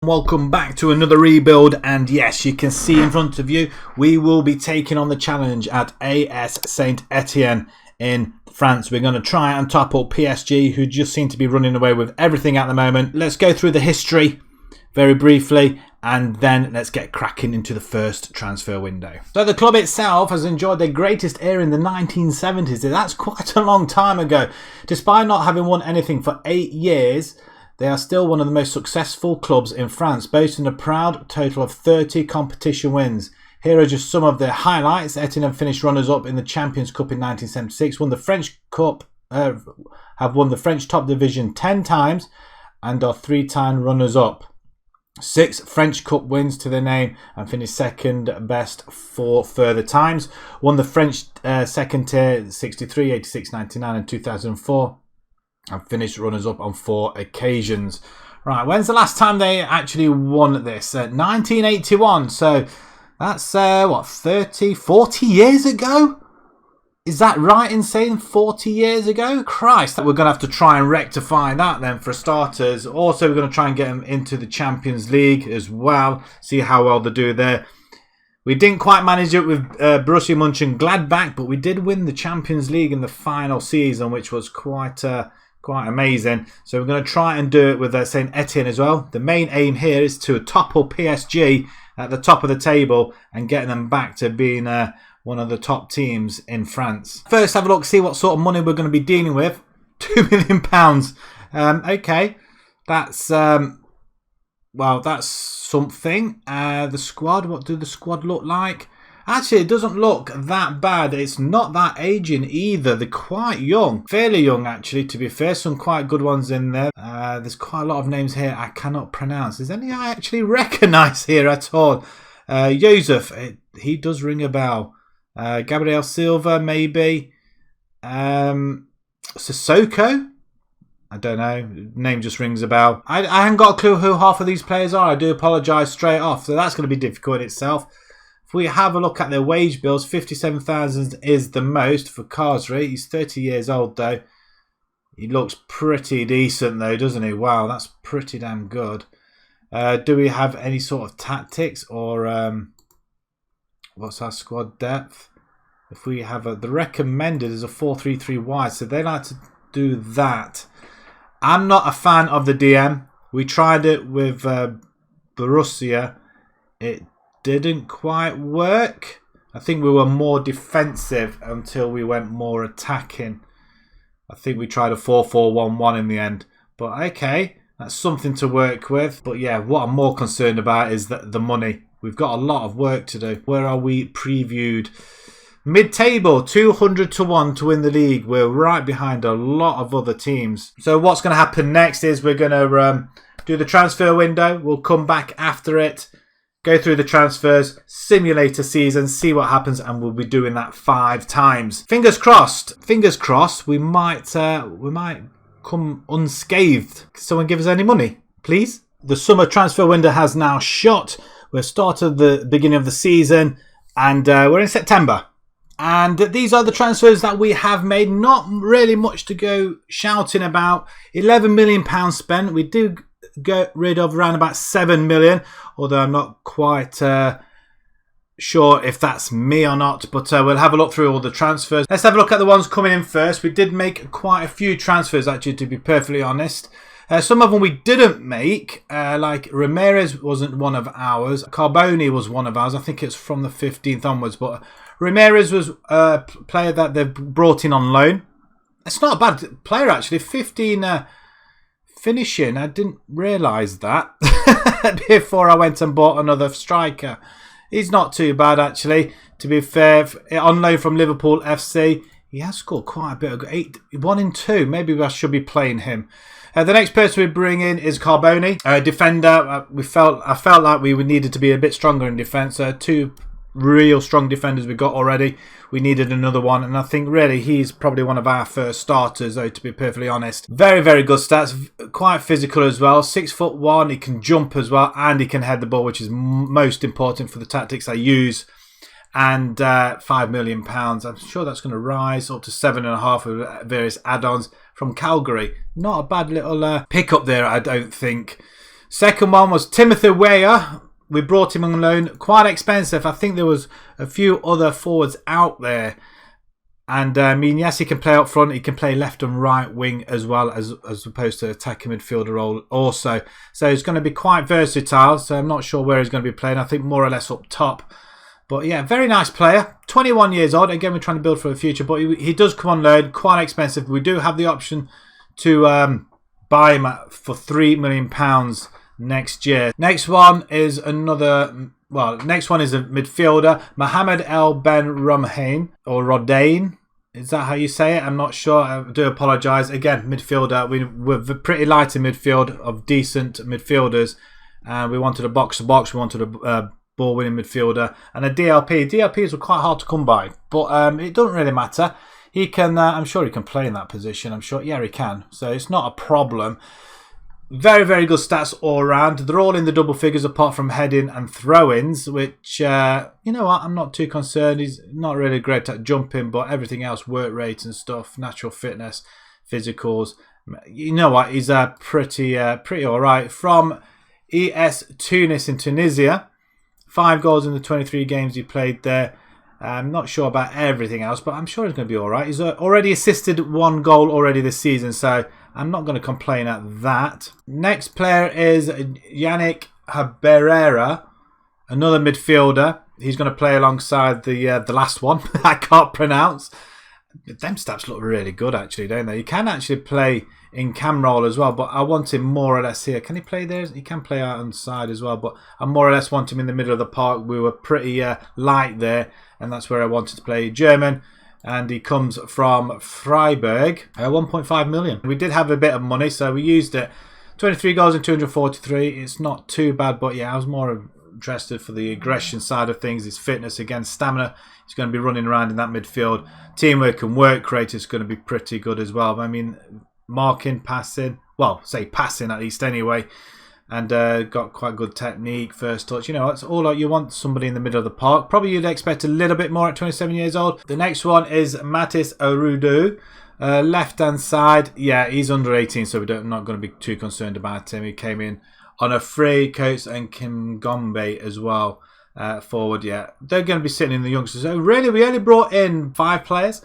Welcome back to another rebuild, and yes, you can see in front of you we will be taking on the challenge at AS Saint Eitenne in France. We're going to try and top up PSG, who just seem to be running away with everything at the moment. Let's go through the history very briefly, and then let's get cracking into the first transfer window. So the club itself has enjoyed their greatest era in the 1970s. That's quite a long time ago. Despite not having won anything for 8 years, they are still one of the most successful clubs in France, boasting a proud total of 30 competition wins. Here are just some of their highlights. Etienne finished runners-up in the Champions Cup in 1976, won the French Cup, have won the French top division 10 times, and are 3-time runners-up. 6 French Cup wins to their name and finished second best 4 further times. Won the French second tier 63, 86, 99 and 2004. And finished runners-up on 4 occasions. Right, when's the last time they actually won this? 1981. So that's, 40 years ago? Is that right in saying 40 years ago? Christ, we're going to have to try and rectify that then for starters. Also, we're going to try and get them into the Champions League as well. See how well they do there. We didn't quite manage it with Borussia Mönchengladbach, but we did win the Champions League in the final season, which was quite amazing. So we're going to try and do it with Saint Etienne as well. The main aim here is to topple PSG at the top of the table and get them back to being one of the top teams in France. First, have a look, see what sort of money we're going to be dealing with. £2 million. Okay, that's that's something. The squad, what do the squad look like? Actually, it doesn't look that bad. It's not that aging either. They're quite young. Fairly young, actually, to be fair. Some quite good ones in there. There's quite a lot of names here I cannot pronounce. Is any I actually recognise here at all? Joseph, he does ring a bell. Gabriel Silva, maybe. Sissoko? I don't know. Name just rings a bell. I haven't got a clue who half of these players are. I do apologise straight off. So that's going to be difficult in itself. If we have a look at their wage bills, 57,000 is the most for Karsri. He's 30 years old though. He looks pretty decent though, doesn't he? Wow, that's pretty damn good. Do we have any sort of tactics or what's our squad depth? If we have the recommended is a 4-3-3 wide, so they like to do that. I'm not a fan of the DM. We tried it with Borussia. It didn't quite work. I think we were more defensive until we went more attacking. I think we tried a 4-4-1-1 in the end. But okay, that's something to work with. But yeah, what I'm more concerned about is the money. We've got a lot of work to do. Where are we previewed? Mid-table, 200 to 1 to win the league. We're right behind a lot of other teams. So what's going to happen next is we're going to do the transfer window. We'll come back after it, go through the transfers, simulate a season, see what happens, and we'll be doing that 5 times. Fingers crossed. Fingers crossed. We might come unscathed. Can someone give us any money, please? The summer transfer window has now shut. We've started the beginning of the season, and we're in September. And these are the transfers that we have made. Not really much to go shouting about. £11 million spent. We do get rid of around about 7 million, although I'm not quite sure if that's me or not, but we'll have a look through all the transfers. Let's have a look at the ones coming in first. We did make quite a few transfers, actually, to be perfectly honest. Some of them we didn't make, like Ramirez wasn't one of ours. Carboni was one of ours. I think it's from the 15th onwards, but Ramirez was a player that they've brought in on loan. It's not a bad player, actually. 15 finishing. I didn't realise that before I went and bought another striker. He's not too bad, actually. To be fair, on loan from Liverpool FC, he has scored quite a bit of 1 in 2. Maybe I should be playing him. The next person we bring in is Carboni, defender. I felt like we needed to be a bit stronger in defence. 2 real strong defenders we got already. We needed another one, and I think really he's probably one of our first starters, though, to be perfectly honest. Very, very good stats. Quite physical as well. 6'1". He can jump as well, and he can head the ball, which is most important for the tactics I use. And £5 million. I'm sure that's going to rise up to 7.5 with various add-ons from Calgary. Not a bad little pickup there, I don't think. Second one was Timothy Weah. We brought him on loan. Quite expensive. I think there was a few other forwards out there. And I mean, yes, he can play up front. He can play left and right wing as well as opposed to attacking midfielder role also. So he's going to be quite versatile. So I'm not sure where he's going to be playing. I think more or less up top. But yeah, very nice player. 21 years old. Again, we're trying to build for the future. But he does come on loan. Quite expensive. We do have the option to buy him for £3 million next year. Next one is another... Well, next one is a midfielder. Mohamed El Ben Romhain or Rodain. Is that how you say it? I'm not sure. I do apologise. Again, midfielder. We're pretty light in midfield of decent midfielders. We wanted a box-to-box. We wanted a ball-winning midfielder. And a DLP. DLPs were quite hard to come by. But it doesn't really matter. He can. I'm sure he can play in that position. I'm sure. Yeah, he can. So it's not a problem. Very, very good stats all around. They're all in the double figures apart from heading and throw-ins, which, you know what, I'm not too concerned. He's not really great at jumping, but everything else, work rate and stuff, natural fitness, physicals. You know what, he's pretty all right. From AS Tunis in Tunisia, 5 goals in the 23 games he played there. I'm not sure about everything else, but I'm sure he's going to be all right. He's already assisted 1 goal already this season, so I'm not going to complain at that. Next player is Yannick Haberera, another midfielder. He's going to play alongside the last one I can't pronounce. Them stats look really good, actually, don't they? He can actually play in cam role as well, but I want him more or less here. Can he play there? He can play out on the side as well, but I more or less want him in the middle of the park. We were pretty light there, and that's where I wanted to play. German, and he comes from Freiburg. 1.5 million. We did have a bit of money, so we used it. 23 goals in 243. It's not too bad, but yeah, I was more interested for the aggression side of things, his fitness, again, stamina. He's going to be running around in that midfield. Teamwork and work rate is going to be pretty good as well. I mean, marking, passing, well, say passing at least anyway, and got quite good technique, first touch. You know, that's all you want, somebody in the middle of the park. Probably you'd expect a little bit more at 27 years old. The next one is Matis Arudu, left-hand side. Yeah, he's under 18, so I'm not going to be too concerned about him. He came in on a free. Coates and Kim Gombe as well. Forward, yeah. They're going to be sitting in the youngsters. So really, we only brought in 5 players.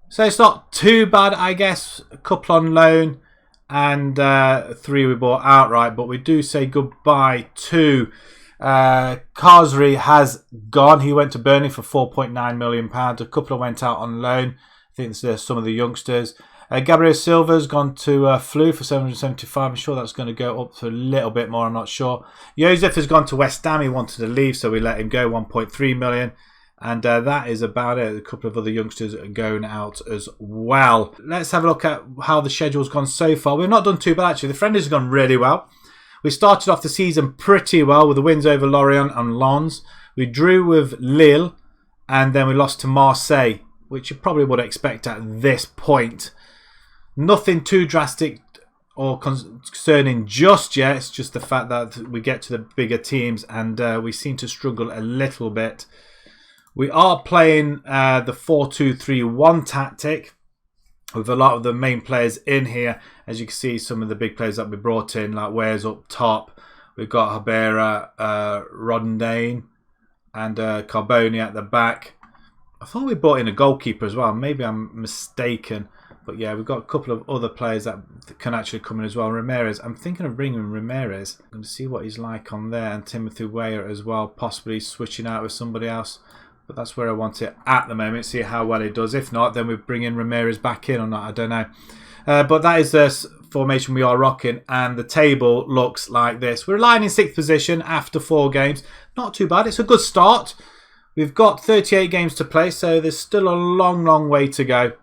So it's not too bad, I guess. A couple on loan and 3 we bought outright. But we do say goodbye to Karsri has gone. He went to Burnley for £4.9 million. A couple went out on loan. I think there's some of the youngsters. Gabriel Silva's gone to Flu for 775. I'm sure that's going to go up to a little bit more. I'm not sure. Joseph has gone to West Ham. He wanted to leave, so we let him go. 1.3 million. And that is about it. A couple of other youngsters are going out as well. Let's have a look at how the schedule's gone so far. We've not done too bad, actually. The friendlies have gone really well. We started off the season pretty well with the wins over Lorient and Lens. We drew with Lille, and then we lost to Marseille, which you probably would expect at this point. Nothing too drastic or concerning just yet. It's just the fact that we get to the bigger teams and we seem to struggle a little bit. We are playing the 4-2-3-1 tactic with a lot of the main players in here. As you can see, some of the big players that we brought in, like Wares up top. We've got Habera, Rodendane and Carboni at the back. I thought we brought in a goalkeeper as well. Maybe I'm mistaken. But yeah, we've got a couple of other players that can actually come in as well. Ramirez, I'm thinking of bringing Ramirez. I'm going to see what he's like on there. And Timothy Weah as well, possibly switching out with somebody else. But that's where I want it at the moment. See how well he does. If not, then we bring in Ramirez back in or not. I don't know. But that is the formation we are rocking. And the table looks like this. We're lying in 6th position after 4 games. Not too bad. It's a good start. We've got 38 games to play. So there's still a long, long way to go.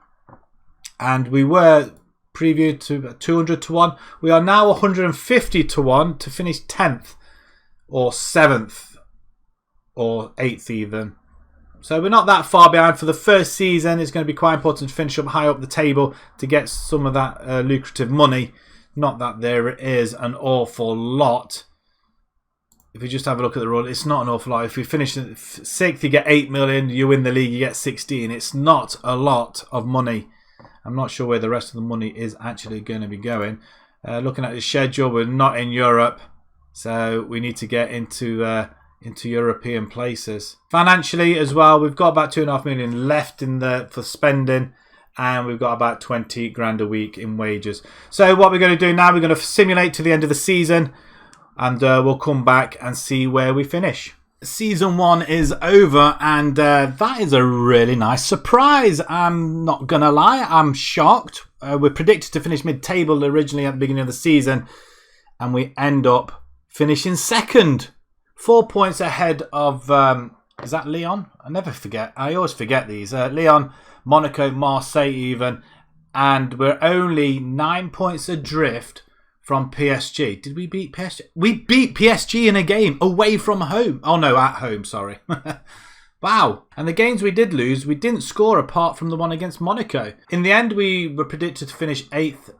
And we were previewed to 200 to 1. We are now 150 to 1 to finish 10th or 7th or 8th even. So we're not that far behind. For the first season, it's going to be quite important to finish up high up the table to get some of that lucrative money. Not that there is an awful lot. If we just have a look at the rule, it's not an awful lot. If you finish 6th, you get 8 million. You win the league, you get 16. It's not a lot of money. I'm not sure where the rest of the money is actually going to be going. Looking at the schedule, we're not in Europe. So we need to get into European places. Financially as well, we've got about 2.5 million left for spending, and we've got about 20 grand a week in wages. So what we're going to do now, we're going to simulate to the end of the season, and we'll come back and see where we finish. Season 1 is over, and that is a really nice surprise. I'm not going to lie, I'm shocked. We're predicted to finish mid-table originally at the beginning of the season, and we end up finishing second. 4 points ahead of, is that Lyon? I never forget. I always forget these. Lyon, Monaco, Marseille even. And we're only 9 points adrift from PSG. Did we beat PSG? We beat PSG in a game away from home. Oh no, at home, sorry. Wow. And the games we did lose, we didn't score apart from the one against Monaco. In the end, we were predicted to finish 8th.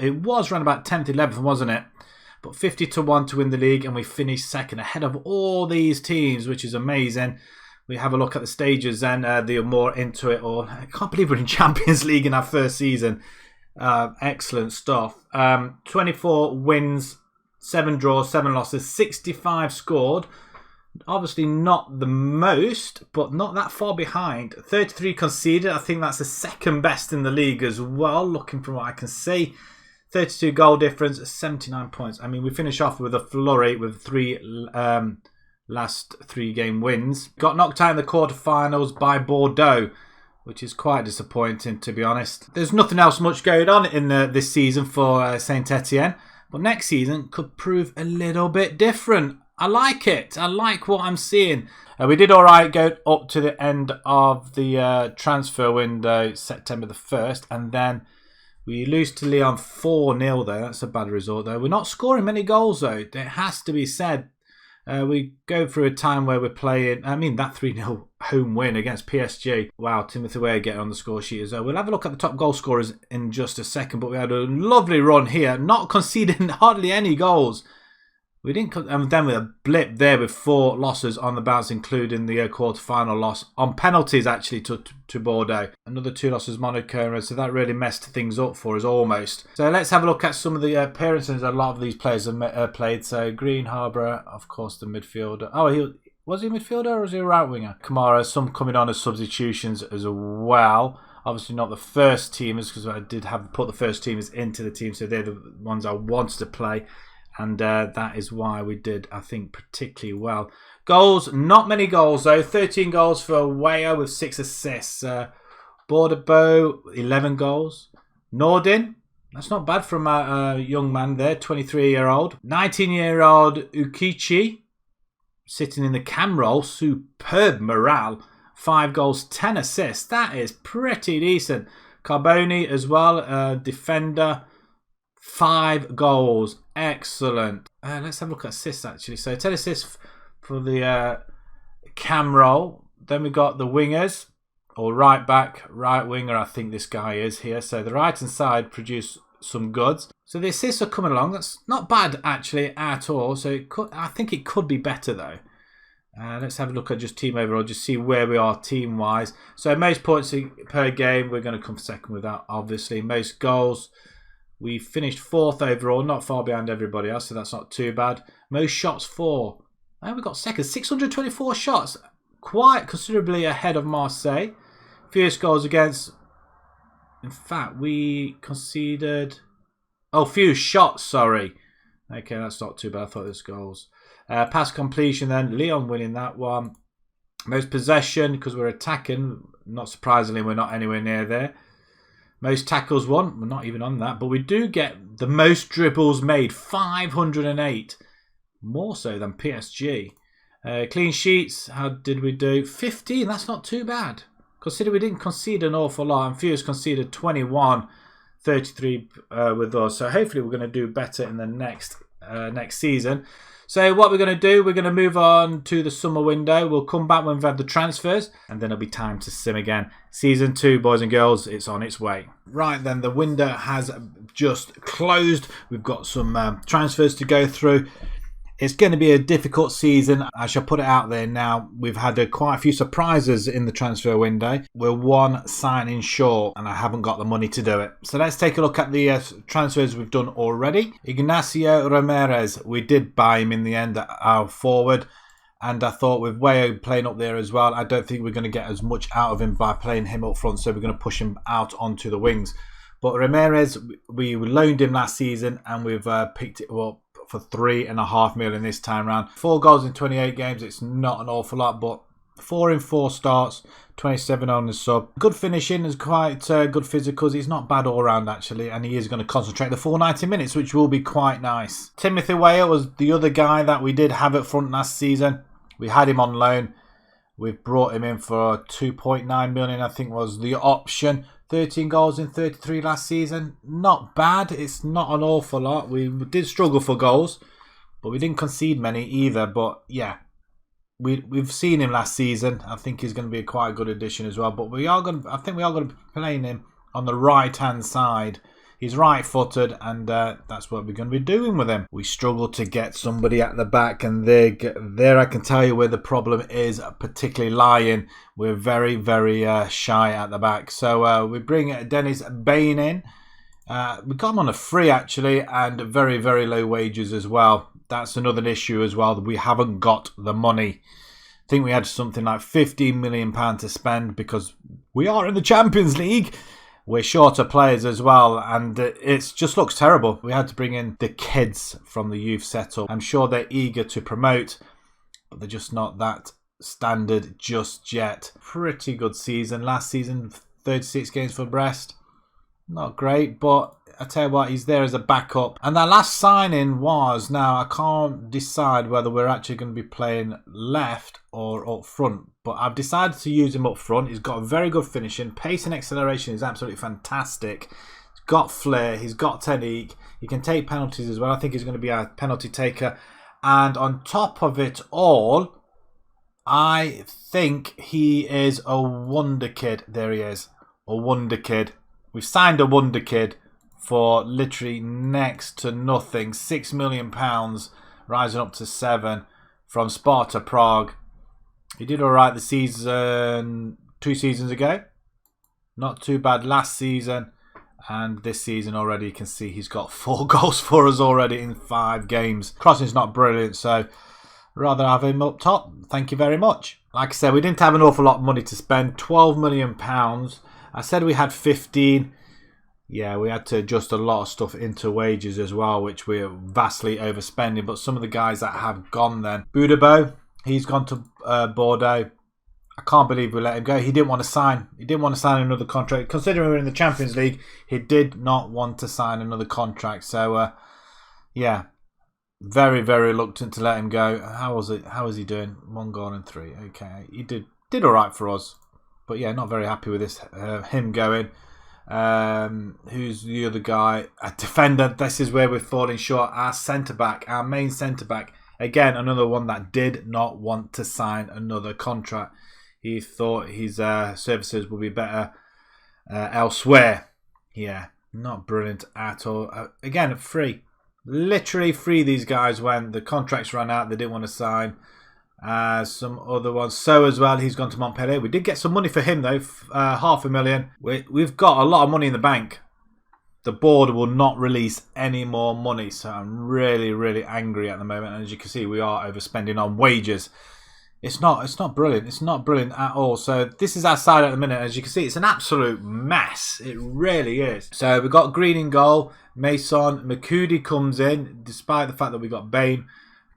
It was around about 10th, 11th, wasn't it? But 50-1 to win the league, and we finished second ahead of all these teams, which is amazing. We have a look at the stages and they're more into it all. I can't believe we're in Champions League in our first season. Excellent stuff. 24 wins, 7 draws, 7 losses, 65 scored. Obviously not the most, but not that far behind. 33 conceded. I think that's the second best in the league as well, looking from what I can see. 32 goal difference, 79 points. I mean, we finish off with a flurry with last 3 game wins. Got knocked out in the quarterfinals by Bordeaux, which is quite disappointing, to be honest. There's nothing else much going on in this season for Saint Etienne, but next season could prove a little bit different. I like it. I like what I'm seeing. We did all right, go up to the end of the transfer window, September the 1st, and then we lose to Lyon 4-0 though. That's a bad result though. We're not scoring many goals though. It has to be said. We go through a time where we're playing, I mean, that 3-0 home win against PSG. Wow, Timothy Weah getting on the score sheet as well. We'll have a look at the top goal scorers in just a second, but we had a lovely run here, not conceding hardly any goals. We didn't, and then with a blip there with 4 losses on the bounce, including the quarter-final loss on penalties actually to Bordeaux. Another 2 losses Monaco, so that really messed things up for us almost. So let's have a look at some of the appearances a lot of these players have played. So Green, Harbour, of course, the midfielder. Oh, was he a midfielder or was he a right winger? Kamara, some coming on as substitutions as well. Obviously not the first teamers, because I did have put the first teamers into the team, so they're the ones I wanted to play. And that is why we did, I think, particularly well. Goals, not many goals though. 13 goals for Weah with 6 assists. Bordeaux, 11 goals. Nordin, that's not bad from a young man there, 23-year-old. 19-year-old Ukichi, sitting in the cam role. Superb morale. 5 goals, 10 assists. That is pretty decent. Carboni as well, defender. 5 goals. Excellent. Let's have a look at assists actually. So 10 assists for the cam role. Then we got the wingers, or right back, right winger, I think this guy is here. So the right hand side produced some goods. So the assists are coming along. That's not bad actually at all. So I think it could be better though. Let's have a look at just team overall, just see where we are team wise. So most points per game, we're going to come second with that obviously. Most goals, we finished 4th overall, not far behind everybody else, so that's not too bad. Most shots 4. And we got second, 624 shots, quite considerably ahead of Marseille. Fewest goals against, in fact, we conceded, fewest shots, sorry. Okay, that's not too bad, I thought it was goals. Pass completion then, Lyon winning that one. Most possession, because we're attacking, not surprisingly, we're not anywhere near there. Most tackles won. We're not even on that. But we do get the most dribbles made. 508. More so than PSG. Clean sheets. How did we do? 15. That's not too bad. Consider we didn't concede an awful lot. And Fewest conceded 21. 33 with us. So hopefully we're going to do better in the next season. So what we're going to do, we're going to move on to the summer window. We'll come back when we've had the transfers, and then it'll be time to sim again. Season 2, boys and girls, it's on its way. Right then, the window has just closed. We've got some transfers to go through. It's going to be a difficult season. I shall put it out there now. We've had quite a few surprises in the transfer window. We're one signing short and I haven't got the money to do it. So let's take a look at the transfers we've done already. Ignacio Ramirez, we did buy him in the end at our forward. And I thought with Wayo playing up there as well, I don't think we're going to get as much out of him by playing him up front. So we're going to push him out onto the wings. But Ramirez, we loaned him last season and we've picked it up for $3.5 million this time round. 4 goals in 28 games. It's not an awful lot, but 4 in 4 starts, 27 on the sub. Good finishing, is quite good physicals. He's not bad all round actually, and he is going to concentrate the full 90 minutes, which will be quite nice. Timothy Weah was the other guy that we did have up front last season. We had him on loan. We've brought him in for $2.9 million, I think was the option. 13 goals in 33 last season. Not bad. It's not an awful lot. We did struggle for goals, but we didn't concede many either. But yeah, we've seen him last season. I think he's going to be a quite good addition as well. But I think we are going to be playing him on the right-hand side. He's right-footed, and that's what we're going to be doing with him. We struggle to get somebody at the back, and there I can tell you where the problem is, particularly lying. We're very, very shy at the back. So we bring Dennis Bain in. We got him on a free, actually, and very, very low wages as well. That's another issue as well, that we haven't got the money. I think we had something like £15 million to spend because we are in the Champions League. We're short of players as well, and it just looks terrible. We had to bring in the kids from the youth setup. I'm sure they're eager to promote, but they're just not that standard just yet. Pretty good season. Last season, 36 games for Brest. Not great, but I tell you what, he's there as a backup. And that last signing was, now I can't decide whether we're actually going to be playing left or up front. But I've decided to use him up front. He's got a very good finishing. Pace and acceleration is absolutely fantastic. He's got flair. He's got technique. He can take penalties as well. I think he's going to be a penalty taker. And on top of it all, I think he is a wonder kid. There he is. A wonder kid. We've signed a wonder kid for literally next to nothing. £6 million, rising up to 7 from Sparta Prague. He did all right the season, 2 seasons ago. Not too bad last season. And this season already, you can see he's got 4 goals for us already in 5 games. Crossing's not brilliant, so rather have him up top. Thank you very much. Like I said, we didn't have an awful lot of money to spend. £12 million. I said we had 15. Yeah, we had to adjust a lot of stuff into wages as well, which we're vastly overspending. But some of the guys that have gone then. Budabo, he's gone to Bordeaux. I can't believe we let him go. He didn't want to sign. He didn't want to sign another contract. Considering we're in the Champions League, he did not want to sign another contract. So, yeah, very, very reluctant to let him go. How was it? How was he doing? 1 goal and 3. Okay, he did all right for us. But yeah, not very happy with this. Him going. Who's the other guy? A defender. This is where we're falling short. Our centre-back, our main centre-back. Again, another one that did not want to sign another contract. He thought his services would be better elsewhere. Yeah, not brilliant at all. Again, free. Literally free these guys when the contracts ran out. They didn't want to sign. Some other ones. So as well, he's gone to Montpellier. We did get some money for him though, $500,000. We've got a lot of money in the bank. The board will not release any more money, so I'm really, really angry at the moment. And as you can see, we are overspending on wages. It's not brilliant. It's not brilliant at all. So this is our side at the minute. As you can see, it's an absolute mess. It really is. So we've got Green in goal. Mason Makudi comes in, despite the fact that we got Bain,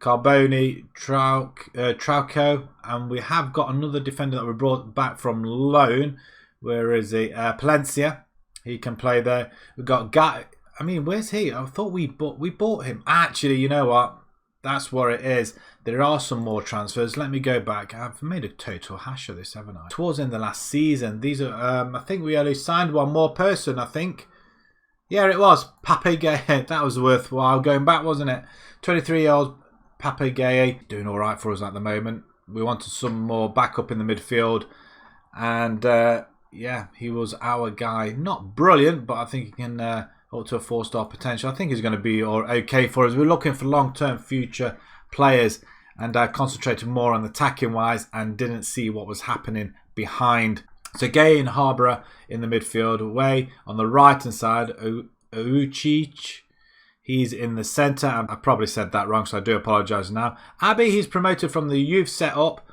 Carboni, Trauco, and we have got another defender that we brought back from loan. Where is he? Palencia. He can play there. We've got Guy. I mean, where's he? I thought we bought him. Actually, you know what? That's what it is. There are some more transfers. Let me go back. I've made a total hash of this, haven't I? Towards the end of the last season. These are. I think we only signed one more person. I think. Yeah, it was Pape Gay. That was worthwhile going back, wasn't it? 23-year-old Pape Gay doing all right for us at the moment. We wanted some more backup in the midfield, and yeah, he was our guy. Not brilliant, but I think he can up to a 4-star potential. I think he's going to be okay for us. We're looking for long-term future players, and concentrated more on attacking wise and didn't see what was happening behind. So Gay and Harborough in the midfield. Away on the right hand side, Uchic. He's in the centre. I probably said that wrong, so I do apologise now. Abbey, he's promoted from the youth setup.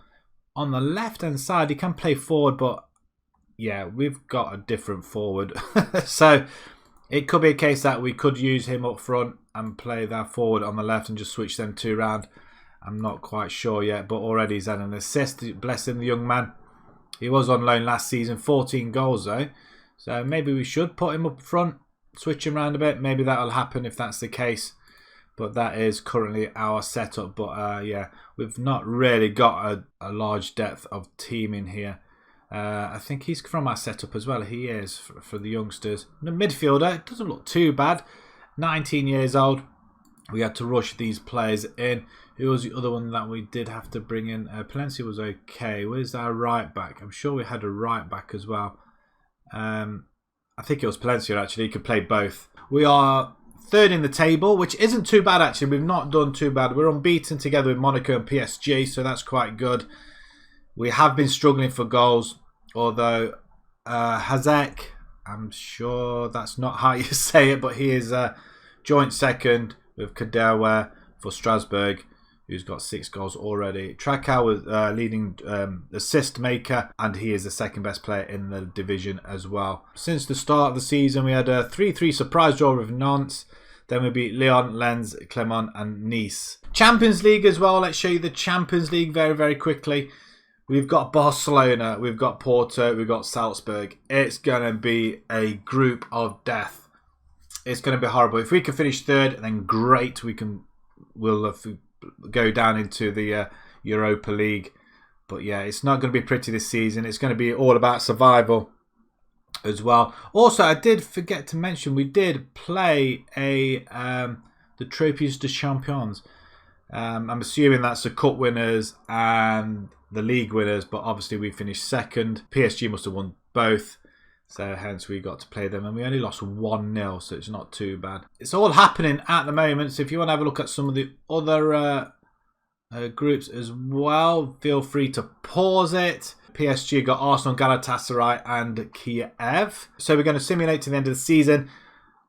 On the left hand side, he can play forward, but yeah, we've got a different forward. So it could be a case that we could use him up front and play that forward on the left and just switch them two around. I'm not quite sure yet, but already he's had an assist. Bless him, the young man. He was on loan last season, 14 goals though. So maybe we should put him up front, switch him around a bit. Maybe that'll happen if that's the case. But that is currently our setup. But yeah, we've not really got a large depth of team in here. I think he's from our setup as well. He is for the youngsters. The midfielder, it doesn't look too bad. 19 years old. We had to rush these players in. Who was the other one that we did have to bring in? Palencia was okay. Where's our right back? I'm sure we had a right back as well. I think it was Palencia actually. He could play both. We are third in the table, which isn't too bad actually. We've not done too bad. We're unbeaten together with Monaco and PSG, so that's quite good. We have been struggling for goals, although Hazek, I'm sure that's not how you say it, but he is joint second with Kadewa for Strasbourg, who's got 6 goals already. Trakow was leading assist maker, and he is the second best player in the division as well. Since the start of the season, we had a 3-3 surprise draw with Nantes. Then we beat Lyon, Lens, Clermont and Nice. Champions League as well. Let's show you the Champions League very, very quickly. We've got Barcelona, we've got Porto, we've got Salzburg. It's going to be a group of death. It's going to be horrible. If we can finish third, then great. We'll go down into the Europa League. But yeah, it's not going to be pretty this season. It's going to be all about survival as well. Also, I did forget to mention, we did play the Trophies de Champions. I'm assuming that's the cup winners and the league winners, but obviously we finished second. PSG must have won both, so hence we got to play them, and we only lost 1-0, so it's not too bad. It's all happening at the moment, so if you want to have a look at some of the other groups as well, feel free to pause it. PSG got Arsenal, Galatasaray and Kiev. So we're going to simulate to the end of the season,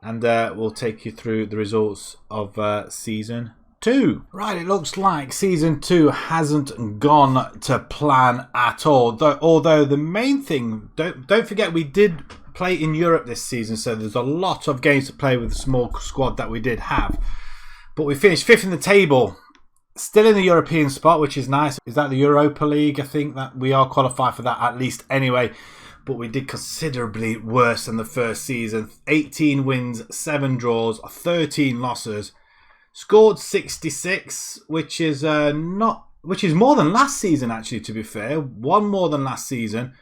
and we'll take you through the results of season 2. Right, it looks like season 2 hasn't gone to plan at all. Although the main thing, don't forget, we did play in Europe this season, so there's a lot of games to play with the small squad that we did have. But we finished 5th in the table, still in the European spot, which is nice. Is that the Europa League? I think that we are qualified for that at least anyway. But we did considerably worse than the first season. 18 wins, 7 draws, 13 losses. Scored 66, which is more than last season actually, to be fair. 1 more than last season,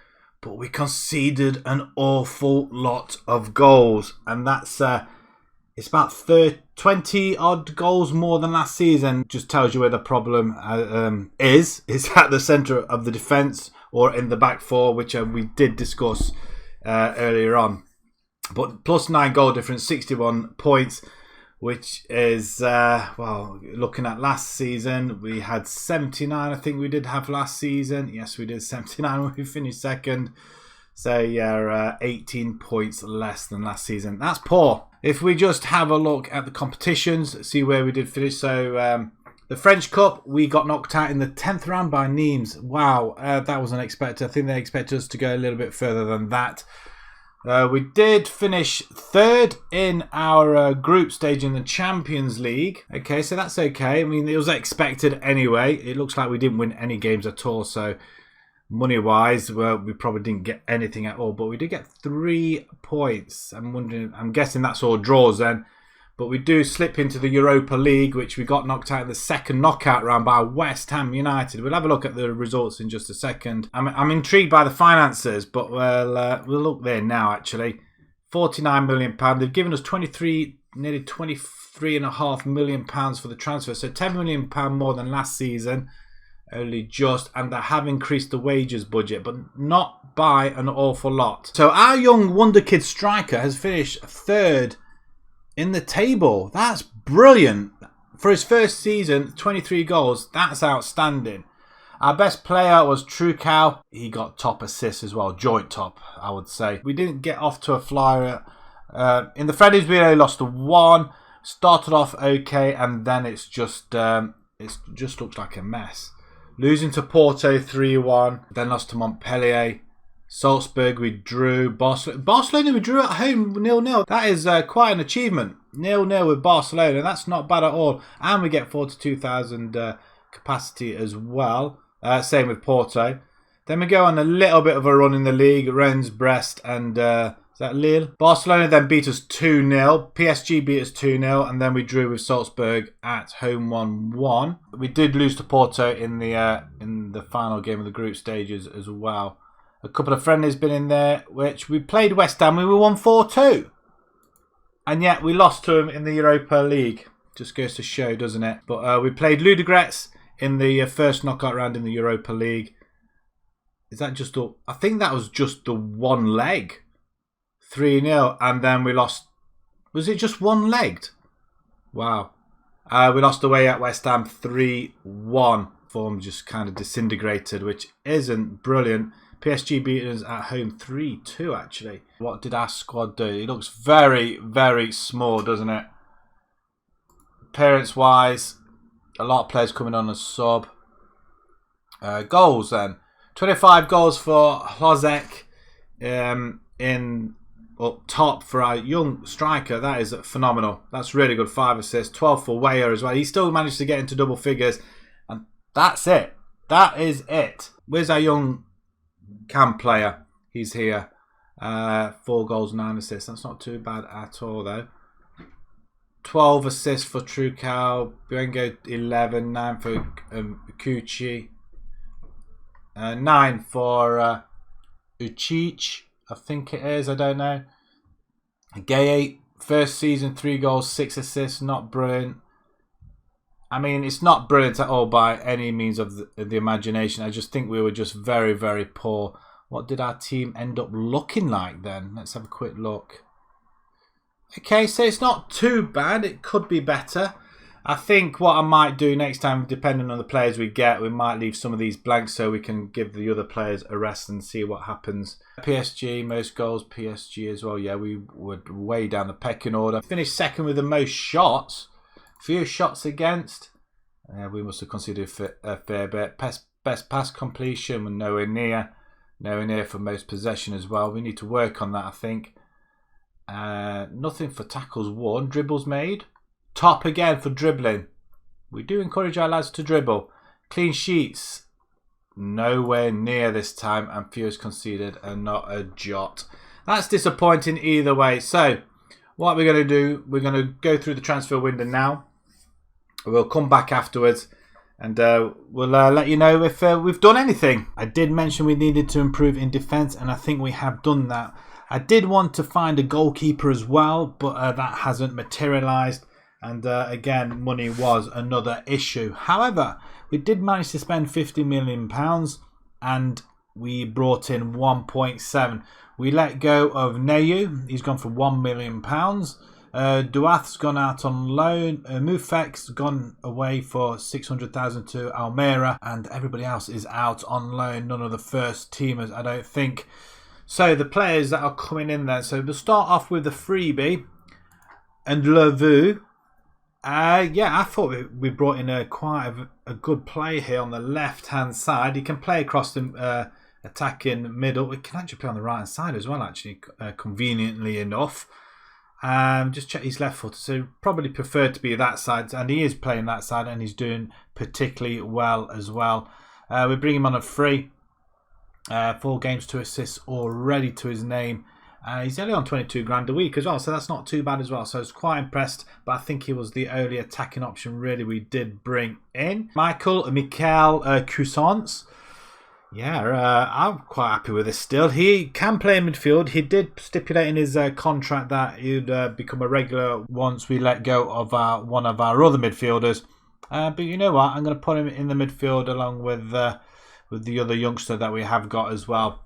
but we conceded an awful lot of goals, and that's it's about 20 odd goals more than last season. Just tells you where the problem is. It's at the centre of the defence or in the back four, which we did discuss earlier on. But plus 9 goal difference, 61 points. Which is, well, looking at last season, we had 79, I think we did have last season. Yes, we did 79 when we finished second. So, yeah, 18 points less than last season. That's poor. If we just have a look at the competitions, see where we did finish. So, the French Cup, we got knocked out in the 10th round by Nimes. Wow, that was unexpected. I think they expected us to go a little bit further than that. We did finish 3rd in our group stage in the Champions League. Okay, so that's okay. I mean, it was expected anyway. It looks like we didn't win any games at all. So money-wise, well, we probably didn't get anything at all. But we did get 3 points. I'm guessing that's all draws then. But we do slip into the Europa League, which we got knocked out in the second knockout round by West Ham United. We'll have a look at the results in just a second. I'm intrigued by the finances, but we'll look there now, actually. £49 million. They've given us nearly £23.5 million for the transfer. So £10 million more than last season, only just. And they have increased the wages budget, but not by an awful lot. So our young wonder kid striker has finished 3rd in the table. That's brilliant. For his first season, 23 goals. That's outstanding. Our best player was Trucao. He got top assist as well. Joint top, I would say. We didn't get off to a flyer. In the friendlies, we only lost to 1. Started off okay, and then it just looks like a mess. Losing to Porto 3-1. Then lost to Montpellier. Salzburg, we drew. Barcelona, we drew at home 0-0. That is quite an achievement. 0-0 with Barcelona. That's not bad at all. And we get 42,000 capacity as well. Same with Porto. Then we go on a little bit of a run in the league. Rennes, Brest, and is that Lille? Barcelona then beat us 2-0. PSG beat us 2-0, and then we drew with Salzburg at home 1-1. We did lose to Porto in the final game of the group stages as well. A couple of friendlies been in there, which we played West Ham. We won 4-2, and yet we lost to them in the Europa League. Just goes to show, doesn't it? But we played Ludogorets in the first knockout round in the Europa League. Is that just the... I think that was just the one leg. 3-0. And then we lost... Was it just one-legged? Wow. We lost away at West Ham 3-1. Form just kind of disintegrated, which isn't brilliant. PSG beat us at home 3-2, actually. What did our squad do? It looks very, very small, doesn't it? Appearance-wise... A lot of players coming on as sub. Goals then. 25 goals for Hlozek in up top for our young striker. That is phenomenal. That's really good. 5 assists. 12 for Weyer as well. He still managed to get into double figures. And that's it. That is it. Where's our young cam player? He's here. 4 goals, 9 assists. That's not too bad at all though. 12 assists for Trucao, Buengo 11, 9 for Kuchi, 9 for Uchic, I think it is, I don't know. Gay, first season, 3 goals, 6 assists, not brilliant. I mean, it's not brilliant at all by any means of the imagination. I just think we were just very, very poor. What did our team end up looking like then? Let's have a quick look. Okay, so it's not too bad. It could be better. I think what I might do next time, depending on the players we get, we might leave some of these blanks so we can give the other players a rest and see what happens. PSG, most goals, PSG as well. Yeah, we were way down the pecking order. Finished second with the most shots. Few shots against. We must have conceded a fair bit. Best pass completion, we're nowhere near. Nowhere near for most possession as well. We need to work on that, I think. Nothing for tackles won. Dribbles made. Top again for dribbling. We do encourage our lads to dribble. Clean sheets. Nowhere near this time. And fewest conceded and not a jot. That's disappointing either way. So, what we're going to do, we're going to go through the transfer window now. We'll come back afterwards. And we'll let you know if we've done anything. I did mention we needed to improve in defence. And I think we have done that. I did want to find a goalkeeper as well, but that hasn't materialised. And again, money was another issue. However, we did manage to spend £50 million and we brought in 1.7. We let go of Neyu. He's gone for £1 million. Duath's gone out on loan. Mufek's gone away for 600,000 to Almeria. And everybody else is out on loan. None of the first teamers, I don't think. So the players that are coming in there. So we'll start off with the freebie and Levu. Yeah, I thought we brought in quite a good play here on the left-hand side. He can play across the attacking middle. He can actually play on the right-hand side as well, actually, conveniently enough. Just check his left foot. So probably preferred to be that side. And he is playing that side and he's doing particularly well as well. We bring him on a free. 4 games, 2 assists already to his name. He's only on 22 grand a week as well, so that's not too bad as well. So I was quite impressed, but I think he was the only attacking option really we did bring in. Michael Cuisance. Yeah, I'm quite happy with this still. He can play in midfield. He did stipulate in his contract that he'd become a regular once we let go of one of our other midfielders. But you know what? I'm going to put him in the midfield along with the other youngster that we have got as well.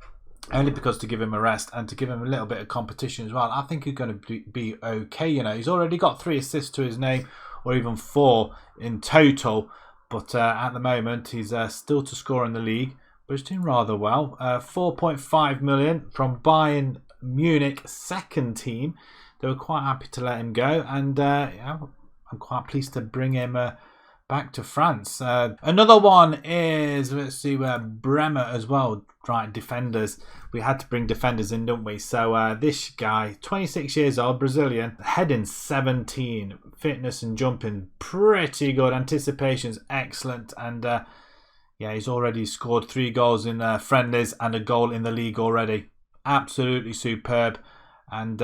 Only because to give him a rest and to give him a little bit of competition as well. I think he's going to be okay. You know, he's already got 3 assists to his name. or even 4 in total. But at the moment, he's still to score in the league. But he's doing rather well. 4.5 million from Bayern Munich, second team. They were quite happy to let him go. And I'm quite pleased to bring him back to France. Another one is, let's see, Bremer as well. Right, defenders. We had to bring defenders in, didn't we? So this guy, 26 years old, Brazilian, heading 17, fitness and jumping pretty good, anticipation's excellent, and yeah, he's already scored 3 goals in friendlies and a goal in the league already. Absolutely superb, and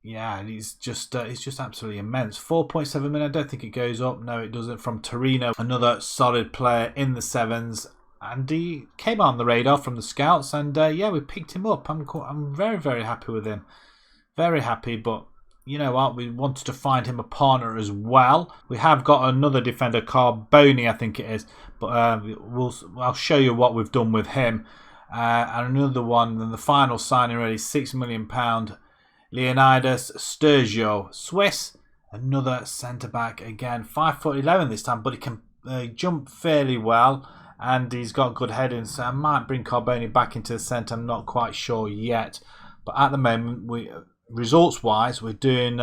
yeah, he's just absolutely immense. 4.7 million. I don't think it goes up. No, it doesn't. From Torino, another solid player in the 7s. And he came on the radar from the scouts, and yeah, we picked him up. I'm very, very happy with him. Very happy, but you know what? We wanted to find him a partner as well. We have got another defender, Carboni, I think it is. But I'll show you what we've done with him. And another one, and the final signing really, £6 million. Leonidas Sturgio, Swiss. Another centre-back, again, 5'11" this time, but he can jump fairly well. And he's got good heading, so I might bring Carboni back into the centre. I'm not quite sure yet. But at the moment, results-wise, we're doing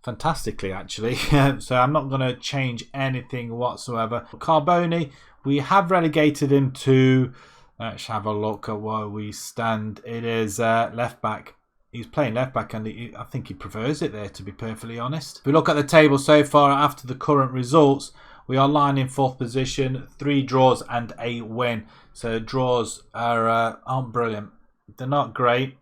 fantastically, actually. So I'm not going to change anything whatsoever. Carboni, we have relegated him to... Let's have a look at where we stand. It is left-back. He's playing left-back, and I think he prefers it there, to be perfectly honest. If we look at the table so far after the current results... We are lying in 4th position, 3 draws and a win. So draws aren't brilliant. They're not great.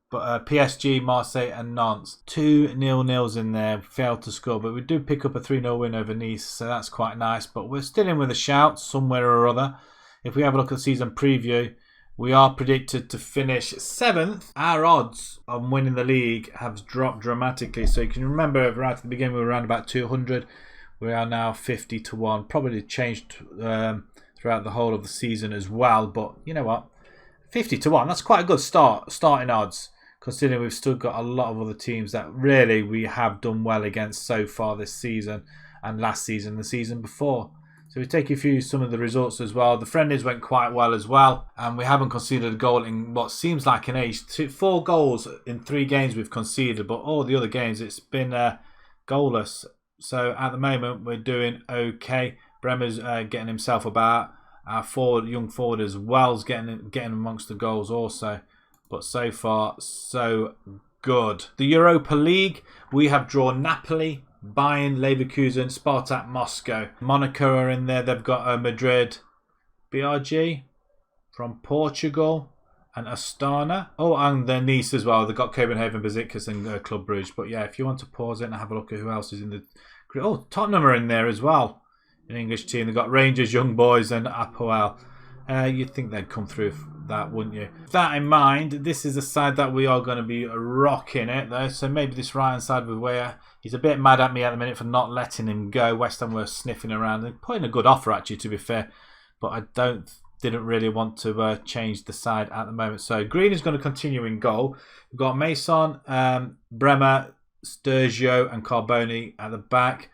But PSG, Marseille and Nantes. 2 0-0s in there. Failed to score. But we do pick up a 3-0 win over Nice. So that's quite nice. But we're still in with a shout somewhere or other. If we have a look at the season preview, we are predicted to finish 7th. Our odds on winning the league have dropped dramatically. So you can remember right at the beginning we were around about 200. We are now 50 to 1. Probably changed throughout the whole of the season as well. But you know what? 50 to 1. That's quite a good starting odds. Considering we've still got a lot of other teams that really we have done well against so far this season. And last season, the season before. So we take you through some of the results as well. The friendlies went quite well as well. And we haven't conceded a goal in what seems like an age. 4 goals in 3 games we've conceded. But all the other games it's been goalless. So at the moment we're doing okay. Bremer's getting himself about. Our young forward as well is getting amongst the goals also. But so far so good. The Europa League, we have drawn Napoli, Bayern, Leverkusen, Spartak Moscow. Monaco are in there. They've got Madrid, BRG from Portugal, and Astana. Oh, and then Nice as well. They've got Copenhagen, Besiktas and Club Brugge. But yeah, if you want to pause it and have a look at who else is in the... Oh, Tottenham are in there as well. An English team. They've got Rangers, Young Boys and Apoel. You'd think they'd come through that, wouldn't you? With that in mind, this is a side that we are going to be rocking it, though. So maybe this right-hand side with Weah. He's a bit mad at me at the minute for not letting him go. West Ham were sniffing around. They're putting a good offer, actually, to be fair. But I didn't really want to change the side at the moment. So Green is going to continue in goal. We've got Mason, Bremer, Sturgio and Carboni at the back.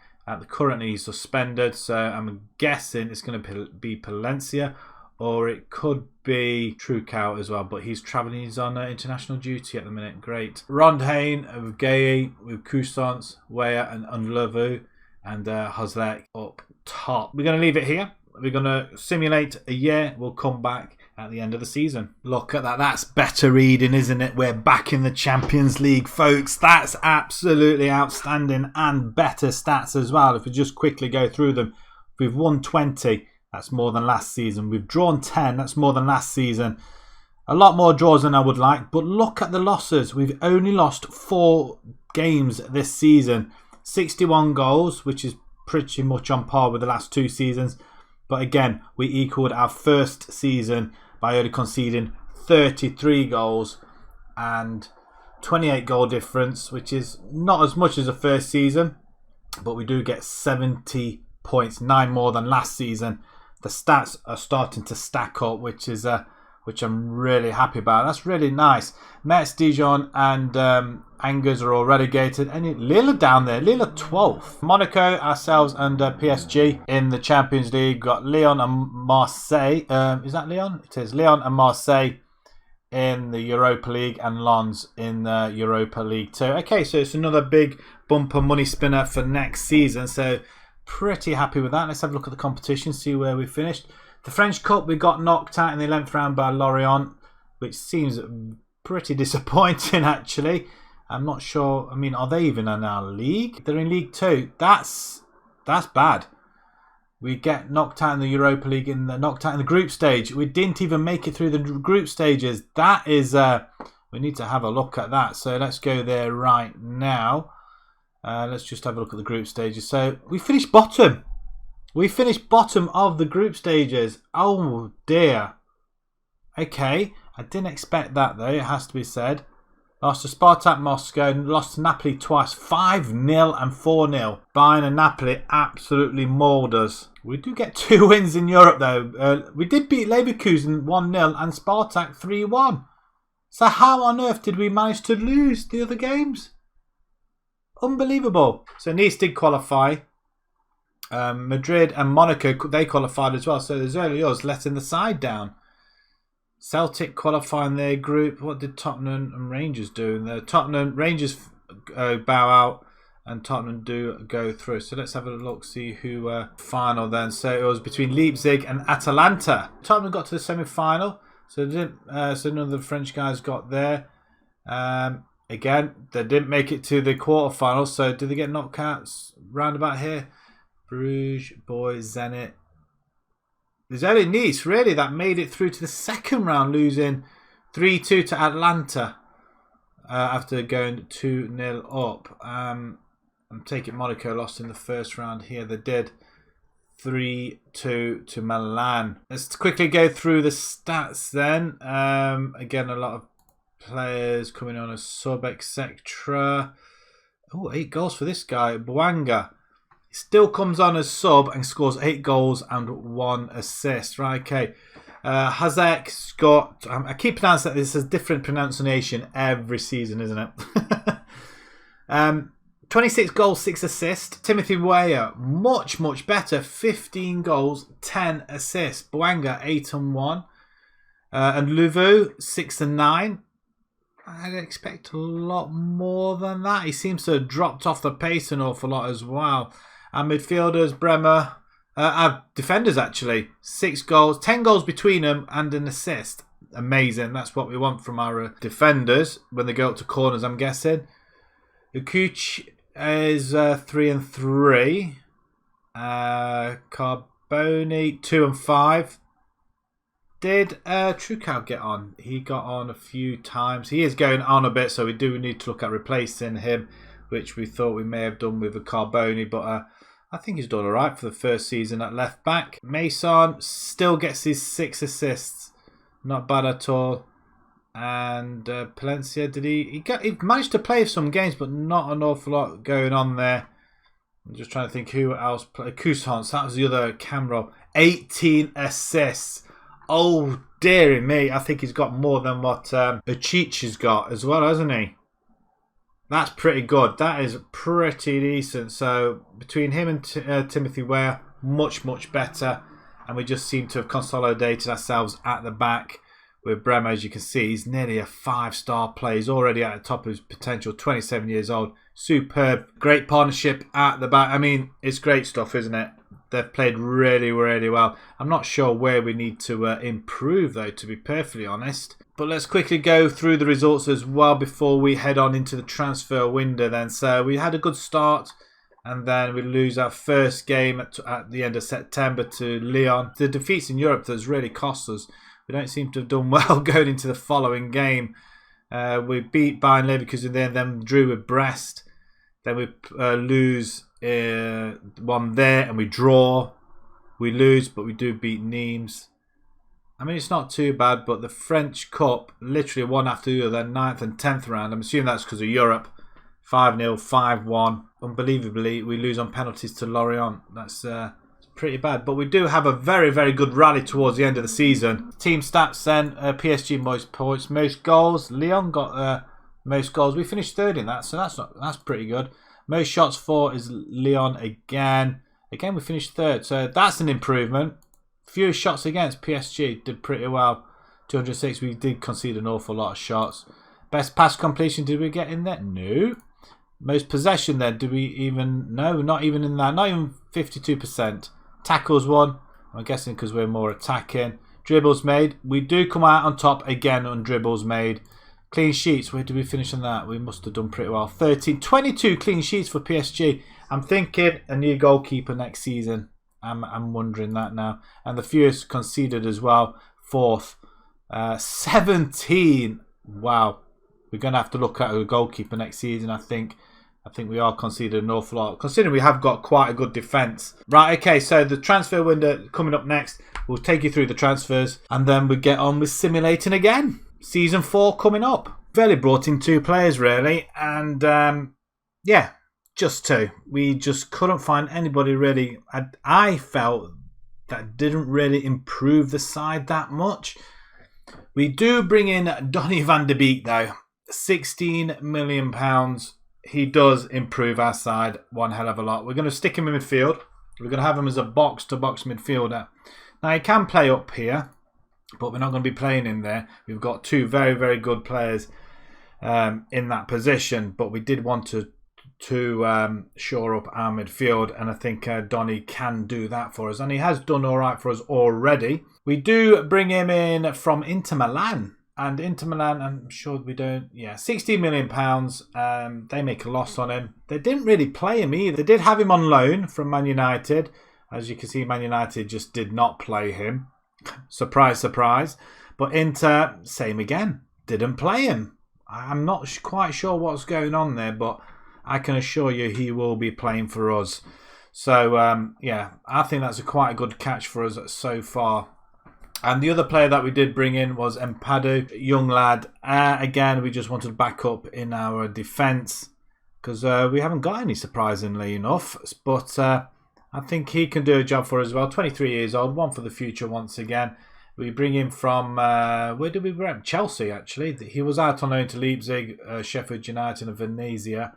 Currently he's suspended, so I'm guessing it's going to be Palencia, or it could be Trucao as well, but he's travelling. He's on international duty at the minute. Great. Rondhain with Gay, with Cousins, Weah and Unlevu, and Hoslet up top. We're going to leave it here. We're going to simulate a year. We'll come back at the end of the season. Look at that. That's better reading, isn't it? We're back in the Champions League, folks. That's absolutely outstanding, and better stats as well. If we just quickly go through them. We've won 20. That's more than last season. We've drawn 10. That's more than last season. A lot more draws than I would like. But look at the losses. We've only lost 4 games this season. 61 goals, which is pretty much on par with the last 2 seasons. But again, we equalled our first season by only conceding 33 goals and 28 goal difference, which is not as much as the first season, but we do get 70 points, 9 more than last season. The stats are starting to stack up, which is which I'm really happy about. That's really nice. Metz, Dijon and Angers are all relegated. And Lille down there. Lille 12th. Monaco, ourselves and PSG in the Champions League. Got Lyon and Marseille. Is that Lyon? It is. Lyon and Marseille in the Europa League and Lens in the Europa League too. Okay, so it's another big bumper money spinner for next season. So pretty happy with that. Let's have a look at the competition, see where we finished. The French Cup, we got knocked out in the 11th round by Lorient, which seems pretty disappointing actually. I'm not sure. I mean, are they even in our league? They're in League 2. That's bad. We get knocked out in the Europa League knocked out in the group stage. We didn't even make it through the group stages. That is, we need to have a look at that. So let's go there right now. Let's just have a look at the group stages. So we finished bottom. We finished bottom of the group stages. Oh dear. Okay, I didn't expect that though, it has to be said. Lost to Spartak Moscow and lost to Napoli twice. 5-0 and 4-0. Bayern and Napoli absolutely mauled us. We do get 2 wins in Europe though. We did beat Leverkusen 1-0 and Spartak 3-1. So how on earth did we manage to lose the other games? Unbelievable. So Nice did qualify. Madrid and Monaco, they qualified as well. So there's only us letting the side down. Celtic qualifying their group. What did Tottenham and Rangers do? The Tottenham Rangers bow out and Tottenham do go through. So let's have a look, see who final then. So it was between Leipzig and Atalanta. Tottenham got to the semi-final. So none of the French guys got there. Again, they didn't make it to the quarterfinals. So did they get knockouts round about here? Bruges, Boys, Zenit. There's only Nice, really, that made it through to the second round, losing 3-2 to Atlanta after going 2-0 up. I'm taking Monaco lost in the first round here. They did 3-2 to Milan. Let's quickly go through the stats then. Again, a lot of players coming on as sub, etc. Oh, 8 goals for this guy, Bouanga. Still comes on as sub and scores 8 goals and 1 assist. Right, okay. Hazek's got... I keep pronouncing this as different pronunciation every season, isn't it? 26 goals, 6 assists. Timothy Weah, much better. 15 goals, 10 assists. Bouanga, 8 and 1. And Louveau, 6 and 9. I'd expect a lot more than that. He seems to have dropped off the pace an awful lot as well. Our midfielders, Bremer, our defenders actually, 6 goals, 10 goals between them and an assist. Amazing. That's what we want from our defenders when they go up to corners, I'm guessing. Ukuch is 3 and 3. Carboni, 2 and 5. Did Trukau get on? He got on a few times. He is going on a bit, so we do need to look at replacing him, which we thought we may have done with a Carboni, but I think he's done alright for the first season at left back. Mason still gets his 6 assists. Not bad at all. And Palencia, did he managed to play some games, but not an awful lot going on there. I'm just trying to think who else played. Cousins, that was the other camera. 18 assists. Oh, dearie me. I think he's got more than what Uchich has got as well, hasn't he? That's pretty good. That is pretty decent. So between him and Timothy Weah, much better. And we just seem to have consolidated ourselves at the back with Bremer. As you can see, he's nearly a 5-star player. He's already at the top of his potential, 27 years old. Superb. Great partnership at the back. I mean, it's great stuff, isn't it? They've played really well. I'm not sure where we need to improve, though, to be perfectly honest. But let's quickly go through the results as well before we head on into the transfer window then. So we had a good start and then we lose our first game at the end of September to Lyon. The defeats in Europe that's really cost us. We don't seem to have done well going into the following game. We beat Bayern Leverkusen there, then drew with Brest. Then we lose one there and we draw. We lose, but we do beat Nimes. I mean, it's not too bad, but the French Cup, literally one after the other, 9th and 10th round. I'm assuming that's because of Europe. 5-0, 5-1. Unbelievably, we lose on penalties to Lorient. That's pretty bad. But we do have a very, very good rally towards the end of the season. Team stats then, PSG most points, most goals. Lyon got most goals. We finished third in that, so that's pretty good. Most shots for is Lyon again. Again, we finished third, so that's an improvement. Fewest shots against, PSG did pretty well. 206, we did concede an awful lot of shots. Best pass completion, did we get in there? No. Most possession then, did we even... No, not even in that. Not even 52%. Tackles won. I'm guessing because we're more attacking. Dribbles made. We do come out on top again on dribbles made. Clean sheets, where did we finish on that? We must have done pretty well. 22 clean sheets for PSG. I'm thinking a new goalkeeper next season. I'm wondering that now. And the fewest conceded as well. 4th. 17. Wow. We're going to have to look at a goalkeeper next season, I think. I think we are conceding an awful lot, considering we have got quite a good defence. Right, okay, so the transfer window coming up next. We'll take you through the transfers, and then we get on with simulating again. Season 4 coming up. Really brought in 2 players, really. And, yeah, just 2. We just couldn't find anybody really. I felt that didn't really improve the side that much. We do bring in Donny van de Beek, though. £16 million. He does improve our side one hell of a lot. We're going to stick him in midfield. We're going to have him as a box-to-box midfielder. Now, he can play up here, but we're not going to be playing him there. We've got 2 very, very good players in that position, but we did want to shore up our midfield, and I think Donny can do that for us, and he has done all right for us already. We do bring him in from Inter Milan. And Inter Milan, I'm sure we don't... Yeah, £16 million. They make a loss on him. They didn't really play him either. They did have him on loan from Man United. As you can see, Man United just did not play him. Surprise, surprise. But Inter, same again. Didn't play him. I'm not quite sure what's going on there, but I can assure you he will be playing for us. So, yeah, I think that's quite a good catch for us so far. And the other player that we did bring in was Empadu, young lad. Again, we just wanted backup in our defence because we haven't got any, surprisingly enough. But I think he can do a job for us as well. 23 years old, one for the future once again. We bring him from, where did we bring him? Chelsea, actually. He was out on loan to Leipzig, Sheffield United and Venezia.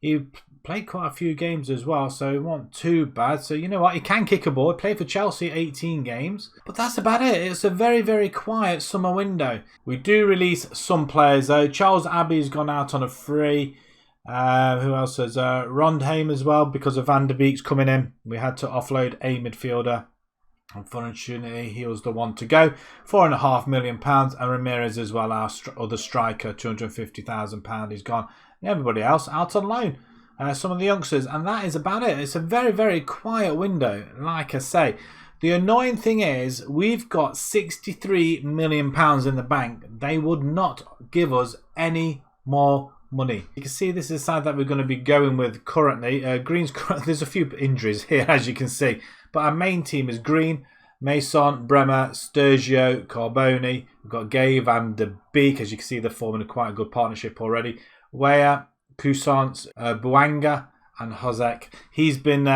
He played quite a few games as well, so it wasn't too bad. So you know what, he can kick a ball. He played for Chelsea 18 games, but that's about it. It's a very, very quiet summer window. We do release some players though. Charles Abbey's gone out on a free. Who else is Rondheim as well, because of Van de Beek's coming in. We had to offload a midfielder. Unfortunately, he was the one to go. £4.5 million, and Ramirez as well, our other striker, £250,000. He's gone. And everybody else out on loan. Some of the youngsters, and that is about it. It's a very, very quiet window, like I say. The annoying thing is, we've got £63 million in the bank. They would not give us any more money. You can see this is the side that we're going to be going with currently. Green's there's a few injuries here, as you can see, but our main team is Green, Mason, Bremer, Sturgio, Carboni. We've got Gay, Van de Beek. As you can see, they're forming quite a good partnership already. Weah, Cousins, Buanga, and Hozek. He's been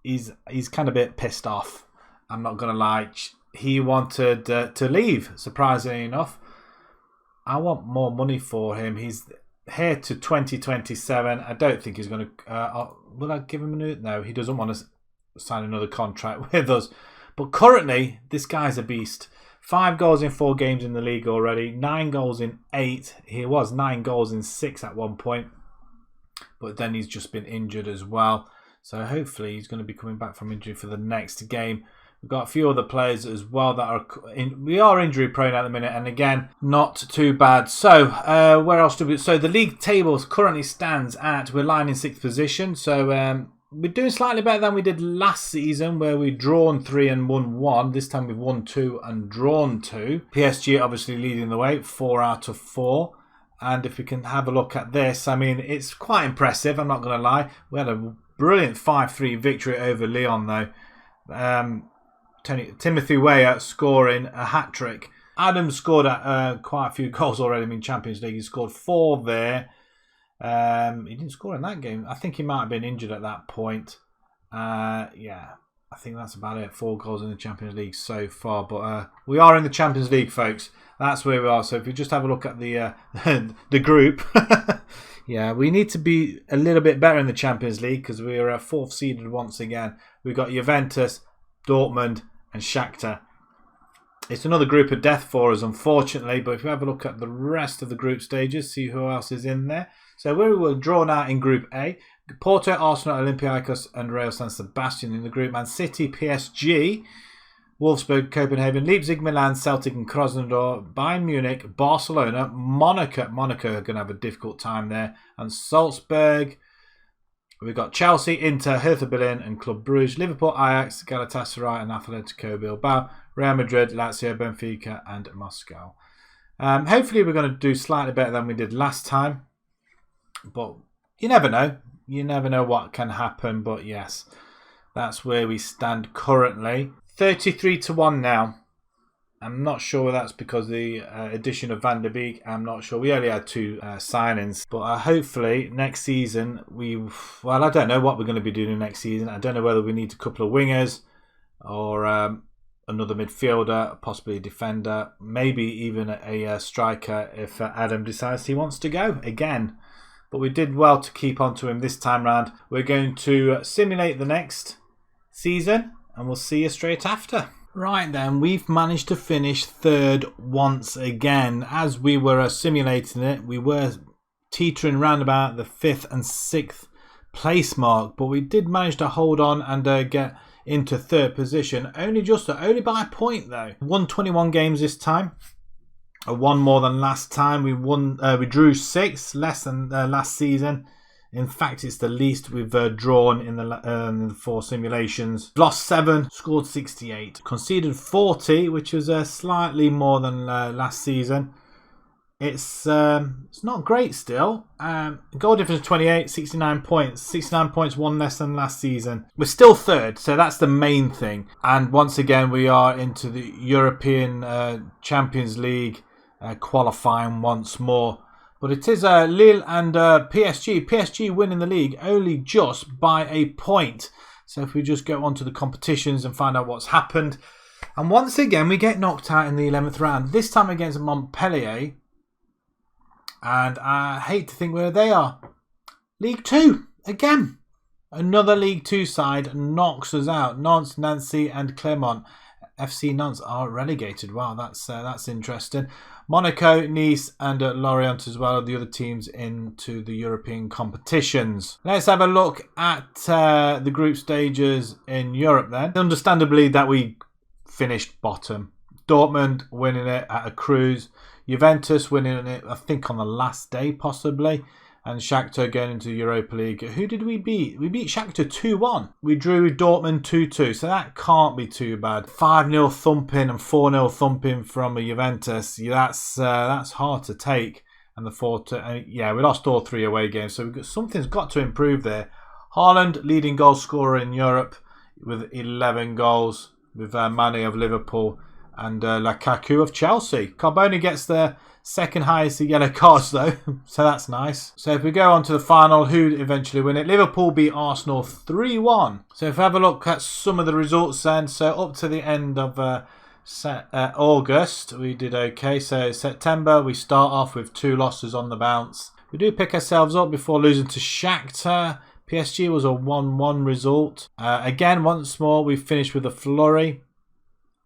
he's kind of a bit pissed off. I'm not gonna lie. He wanted to leave. Surprisingly enough, I want more money for him. He's here to 2027. I don't think he's going to... will I give him a new... No, he doesn't want to sign another contract with us. But currently, this guy's a beast. 5 goals in 4 games in the league already. 9 goals in 8. He was 9 goals in 6 at one point. But then he's just been injured as well. So hopefully he's going to be coming back from injury for the next game. We've got a few other players as well that are... we are injury prone at the minute. And again, not too bad. So, where else do we... So, the league table currently stands at... We're lying in 6th position. So, we're doing slightly better than we did last season, where we'd drawn 3 and won 1. This time we've won 2 and drawn 2. PSG obviously leading the way, 4 out of 4. And if we can have a look at this, I mean, it's quite impressive, I'm not going to lie. We had a brilliant 5-3 victory over Lyon, though. Timothy Weah scoring a hat-trick. Adam scored quite a few goals already in Champions League. He scored 4 there. He didn't score in that game. I think he might have been injured at that point. Yeah. I think that's about it. 4 goals in the Champions League so far. But we are in the Champions League, folks. That's where we are. So if you just have a look at the the group, yeah, we need to be a little bit better in the Champions League because we are 4th seeded once again. We've got Juventus, Dortmund, and Shakhtar. It's another group of death for us, unfortunately. But if you have a look at the rest of the group stages, see who else is in there. So we were drawn out in Group A. Porto, Arsenal, Olympiacos, and Real San Sebastian in the group. Man City, PSG, Wolfsburg, Copenhagen, Leipzig, Milan, Celtic, and Krasnodar, Bayern Munich, Barcelona, Monaco. Monaco are going to have a difficult time there. And Salzburg. We've got Chelsea, Inter, Hertha Berlin, and Club Brugge. Liverpool, Ajax, Galatasaray, and Atletico Bilbao. Real Madrid, Lazio, Benfica, and Moscow. Hopefully we're going to do slightly better than we did last time. But you never know. You never know what can happen. But yes, that's where we stand currently. 33-1 now. I'm not sure that's because of the addition of Van der Beek. I'm not sure. We only had 2 signings. But hopefully next season I don't know what we're going to be doing next season. I don't know whether we need a couple of wingers or another midfielder, possibly a defender, maybe even a striker if Adam decides he wants to go again. But we did well to keep on to him this time round. We're going to simulate the next season and we'll see you straight after. Right then, we've managed to finish 3rd once again. As we were simulating it, we were teetering around about the 5th and 6th place mark. But we did manage to hold on and get into 3rd position. Only by a point though. Won 21 games this time. 1 more than last time. We drew 6, less than last season. In fact, it's the least we've drawn in the 4 simulations. Lost 7, scored 68, conceded 40, which was slightly more than last season. It's not great still. Goal difference 28, 69 points. 69 points, 1 less than last season. We're still 3rd, so that's the main thing. And once again, we are into the European Champions League. Qualifying once more. But it is Lille and PSG. PSG winning the league only just by a point. So if we just go on to the competitions and find out what's happened. And once again, we get knocked out in the 11th round. This time against Montpellier. And I hate to think where they are. League 2. Again. Another League 2 side knocks us out. Nantes, Nancy and Clermont. FC Nantes are relegated. Wow, that's interesting. Monaco, Nice and Lorient as well are the other teams into the European competitions. Let's have a look at the group stages in Europe then. Understandably that we finished bottom. Dortmund winning it at a cruise. Juventus winning it, I think, on the last day possibly. And Shakhtar going into the Europa League. Who did we beat? We beat Shakhtar 2-1. We drew Dortmund 2-2. So that can't be too bad. 5-0 thumping and 4-0 thumping from a Juventus. That's hard to take. And the 4-2. Yeah, we lost all 3 away games. So something's got to improve there. Haaland, leading goal scorer in Europe with 11 goals. With Mane of Liverpool and Lukaku of Chelsea. Carboni gets the 2nd highest yellow cards though, so that's nice. So if we go on to the final, who eventually win it? Liverpool beat Arsenal 3-1. So if we have a look at some of the results then, so up to the end of August, we did okay. So September, we start off with 2 losses on the bounce. We do pick ourselves up before losing to Shakhtar. PSG was a 1-1 result. Again, once more, we finished with a flurry.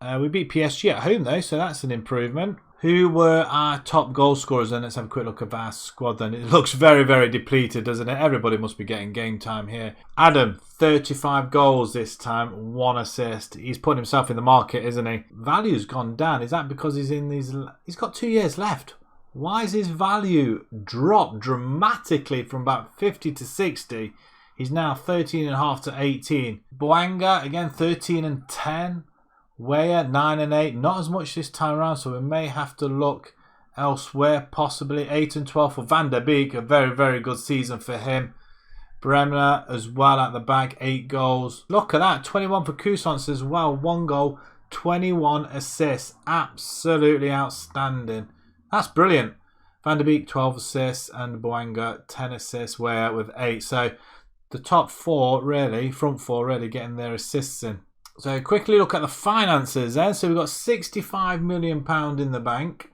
We beat PSG at home though, so that's an improvement. Who were our top goal scorers then? Let's have a quick look at our squad then. It looks very, very depleted, doesn't it? Everybody must be getting game time here. Adam, 35 goals this time, 1 assist. He's putting himself in the market, isn't he? Value's gone down. Is that because he's got 2 years left? Why is his value dropped dramatically from about 50 to 60? He's now 13.5 to 18. Boanga, again, 13 and 10. Weah, 9 and 8. Not as much this time around, so we may have to look elsewhere, possibly. 8 and 12 for Van der Beek. A very, very good season for him. Bremner as well at the back, 8 goals. Look at that, 21 for Cousins as well. 1 goal, 21 assists. Absolutely outstanding. That's brilliant. Van der Beek, 12 assists, and Boanga, 10 assists, Weah with 8. So the top 4, really, front 4, really getting their assists in. So quickly look at the finances then. So we've got £65 million in the bank.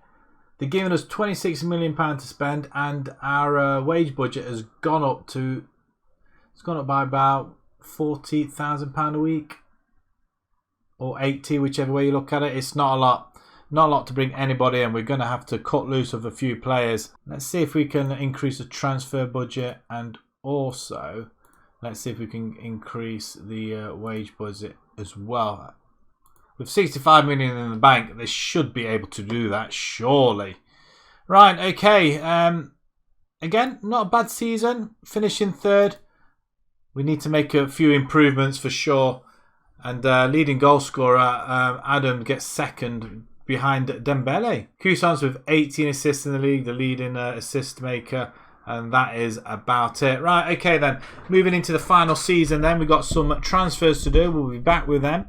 They're giving us £26 million to spend, and our wage budget has gone up to, it's gone up by about £40,000 a week, or 80, whichever way you look at it. It's not a lot. Not a lot to bring anybody in. We're going to have to cut loose of a few players. Let's see if we can increase the transfer budget, and also let's see if we can increase the wage budget as well. With 65 million in the bank, they should be able to do that, surely. Right, okay. Again, not a bad season. Finishing third. We need to make a few improvements for sure. And leading goal scorer, Adam, gets second behind Dembele. Cousins with 18 assists in the league, the leading assist maker. And that is about it. Right, okay then. Moving into the final season then. We've got some transfers to do. We'll be back with them.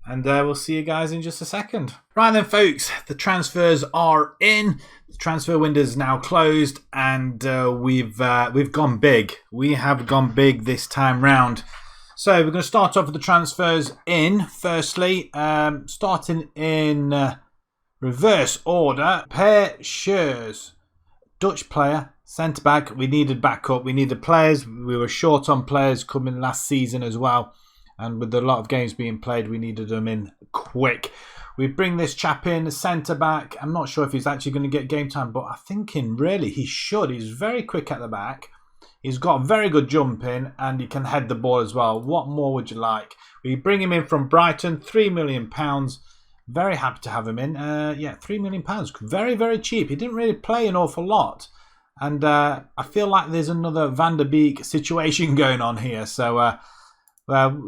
And we'll see you guys in just a second. Right then, folks. The transfers are in. The transfer window is now closed. And we've gone big. We have gone big this time round. So we're going to start off with the transfers in. Firstly, starting in reverse order. Per Schurz, Dutch player, centre back. We needed backup. We needed players. We were short on players coming last season as well. And with a lot of games being played, we needed them in quick. We bring this chap in, centre back. I'm not sure if he's actually going to get game time, but I'm thinking really he should. He's very quick at the back. He's got very good jumping, and he can head the ball as well. What more would you like? We bring him in from Brighton, £3 million. Very happy to have him in. Yeah, £3 million. Very, very cheap. He didn't really play an awful lot. And I feel like there's another Van der Beek situation going on here. So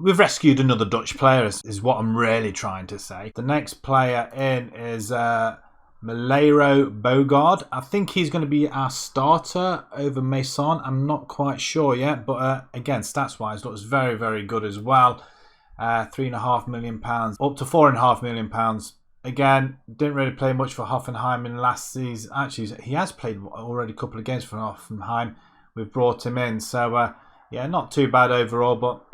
we've rescued another Dutch player, is what I'm really trying to say. The next player in is Malero Bogard. I think he's going to be our starter over Mason. I'm not quite sure yet, but again, stats-wise, looks very, very good as well. £3.5 million, up to £4.5 million. Again, didn't really play much for Hoffenheim in last season. Actually, he has played already a couple of games for Hoffenheim. We've brought him in, so yeah, not too bad overall, but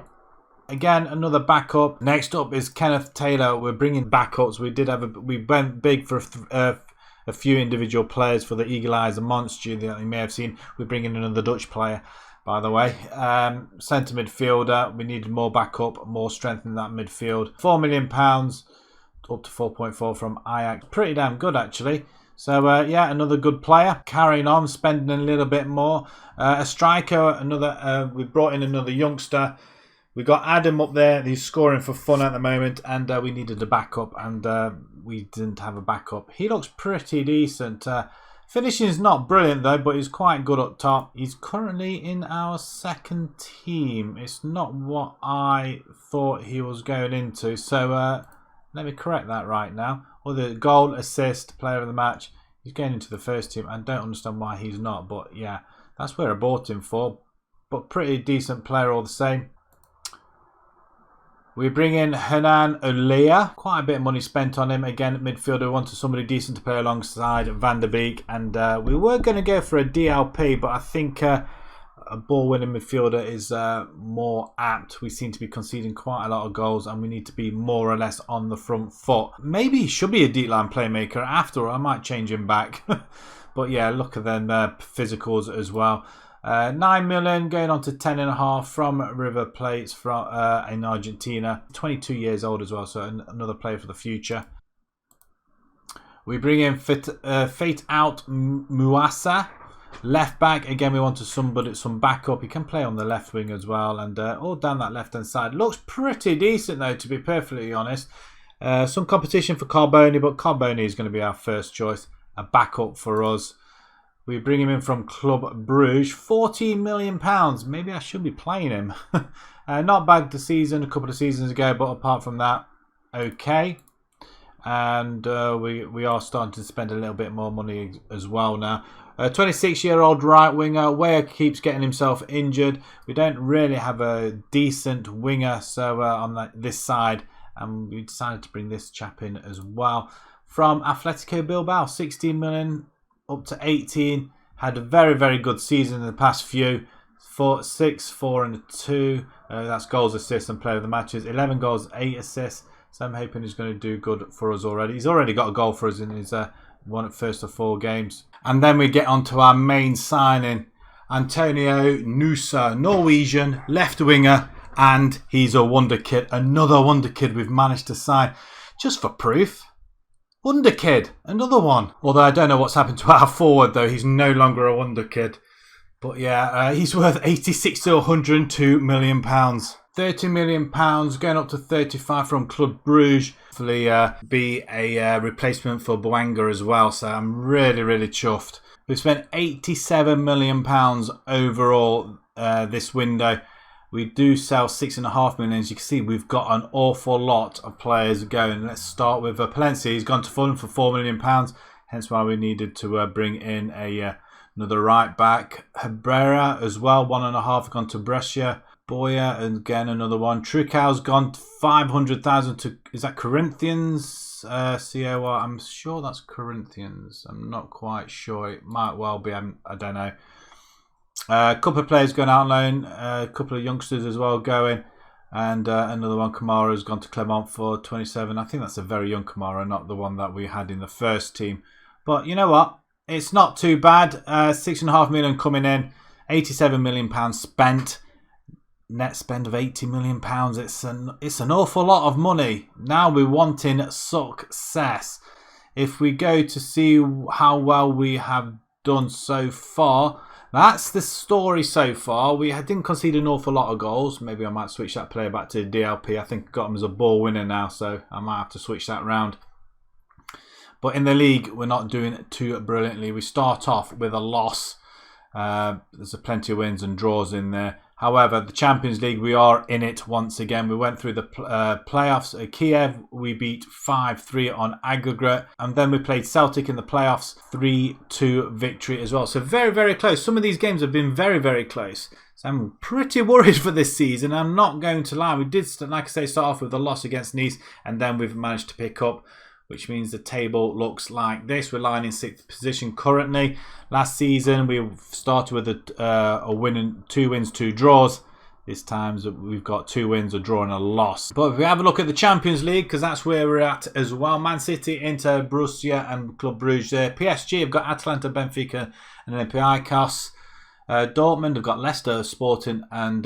again, another backup. Next up is Kenneth Taylor. We're bringing backups. We went big for a few individual players for the Eagle Eyes and Monster that you may have seen. We're bringing another Dutch player, by the way. Centre midfielder. We needed more backup, more strength in that midfield. £4 million, up to 4.4 from Ajax. Pretty damn good, actually. So, yeah, another good player. Carrying on, spending a little bit more. A striker, another. We brought in another youngster. We got Adam up there. He's scoring for fun at the moment, and we needed a backup, and we didn't have a backup. He looks pretty decent. Finishing is not brilliant though, but he's quite good up top. He's currently in our second team. It's not what I thought he was going into. So let me correct that right now. Other goal, assist, player of the match. He's going into the first team. I don't understand why he's not, but yeah, that's where I bought him for. But pretty decent player all the same. We bring in Hernan Olea. Quite a bit of money spent on him. Again, at midfielder, we wanted somebody decent to play alongside Van der Beek. And we were going to go for a DLP, but I think a ball-winning midfielder is more apt. We seem to be conceding quite a lot of goals, and we need to be more or less on the front foot. Maybe he should be a deep line playmaker. After all, I might change him back. But yeah, look at them physicals as well. 9 million going on to 10.5 from River Plate in Argentina. 22 years old as well, so another player for the future. We bring in Fate Out Muasa, left back. Again, we wanted some backup. He can play on the left wing as well, and all down that left hand side. Looks pretty decent though, to be perfectly honest. Some competition for Carboni, but Carboni is going to be our first choice, a backup for us. We bring him in from Club Bruges, £14 million. Maybe I should be playing him. Not bad this season, a couple of seasons ago, but apart from that, okay. And we are starting to spend a little bit more money as well now. 26-year-old right winger. Weah keeps getting himself injured. We don't really have a decent winger so on this side, and we decided to bring this chap in as well. From Atletico Bilbao, 16 million. Up to 18, had a very, very good season in the past few. 6, 4 and a 2. That's goals, assists and player of the matches. 11 goals, 8 assists. So I'm hoping he's going to do good for us already. He's already got a goal for us in his first of 4 games. And then we get on to our main signing. Antonio Nusa, Norwegian, left winger. And he's a wonder kid. Another wonder kid we've managed to sign. Just for proof. Wonder kid. Another one. Although I don't know what's happened to our forward though. He's no longer a wonder kid. But yeah, he's worth 86 to 102 million pounds. 30 million pounds going up to 35 from Club Bruges. Hopefully be a replacement for Boanga as well. So I'm really, really chuffed. We've spent 87 million pounds overall this window. We do sell 6.5 million. As you can see, we've got an awful lot of players going. Let's start with Palencia. He's gone to Fulham for £4 million. Hence why we needed to bring in another right back. Herrera as well, 1.5 gone to Brescia. Boya, and again another one. Trukow's gone 500,000 to, is that Corinthians? COR, I'm sure that's Corinthians. I'm not quite sure. It might well be. I don't know. A couple of players going out on loan. A couple of youngsters as well going. And another one, Kamara, has gone to Clermont for 27. I think that's a very young Kamara, not the one that we had in the first team. But you know what? It's not too bad. 6.5 million coming in. £87 million spent. Net spend of £80 million. It's an awful lot of money. Now we're wanting success. If we go to see how well we have done so far, that's the story so far. We didn't concede an awful lot of goals. Maybe I might switch that player back to DLP. I think I got him as a ball winner now, so I might have to switch that round. But in the league, we're not doing too brilliantly. We start off with a loss. There's plenty of wins and draws in there. However, the Champions League, we are in it once again. We went through the playoffs. Kiev, we beat 5-3 on aggregate. And then we played Celtic in the playoffs, 3-2 victory as well. So very, very close. Some of these games have been very, very close. So I'm pretty worried for this season. I'm not going to lie. We did, like I say, start off with a loss against Nice. And then we've managed to pick up, which means the table looks like this. We're lying in 6th position currently. Last season, we started with a win and 2 wins, 2 draws. This time, we've got 2 wins, a draw and a loss. But if we have a look at the Champions League, because that's where we're at as well. Man City, Inter, Borussia and Club Bruges there. PSG have got Atalanta, Benfica and Olympiacos. Dortmund have got Leicester, Sporting and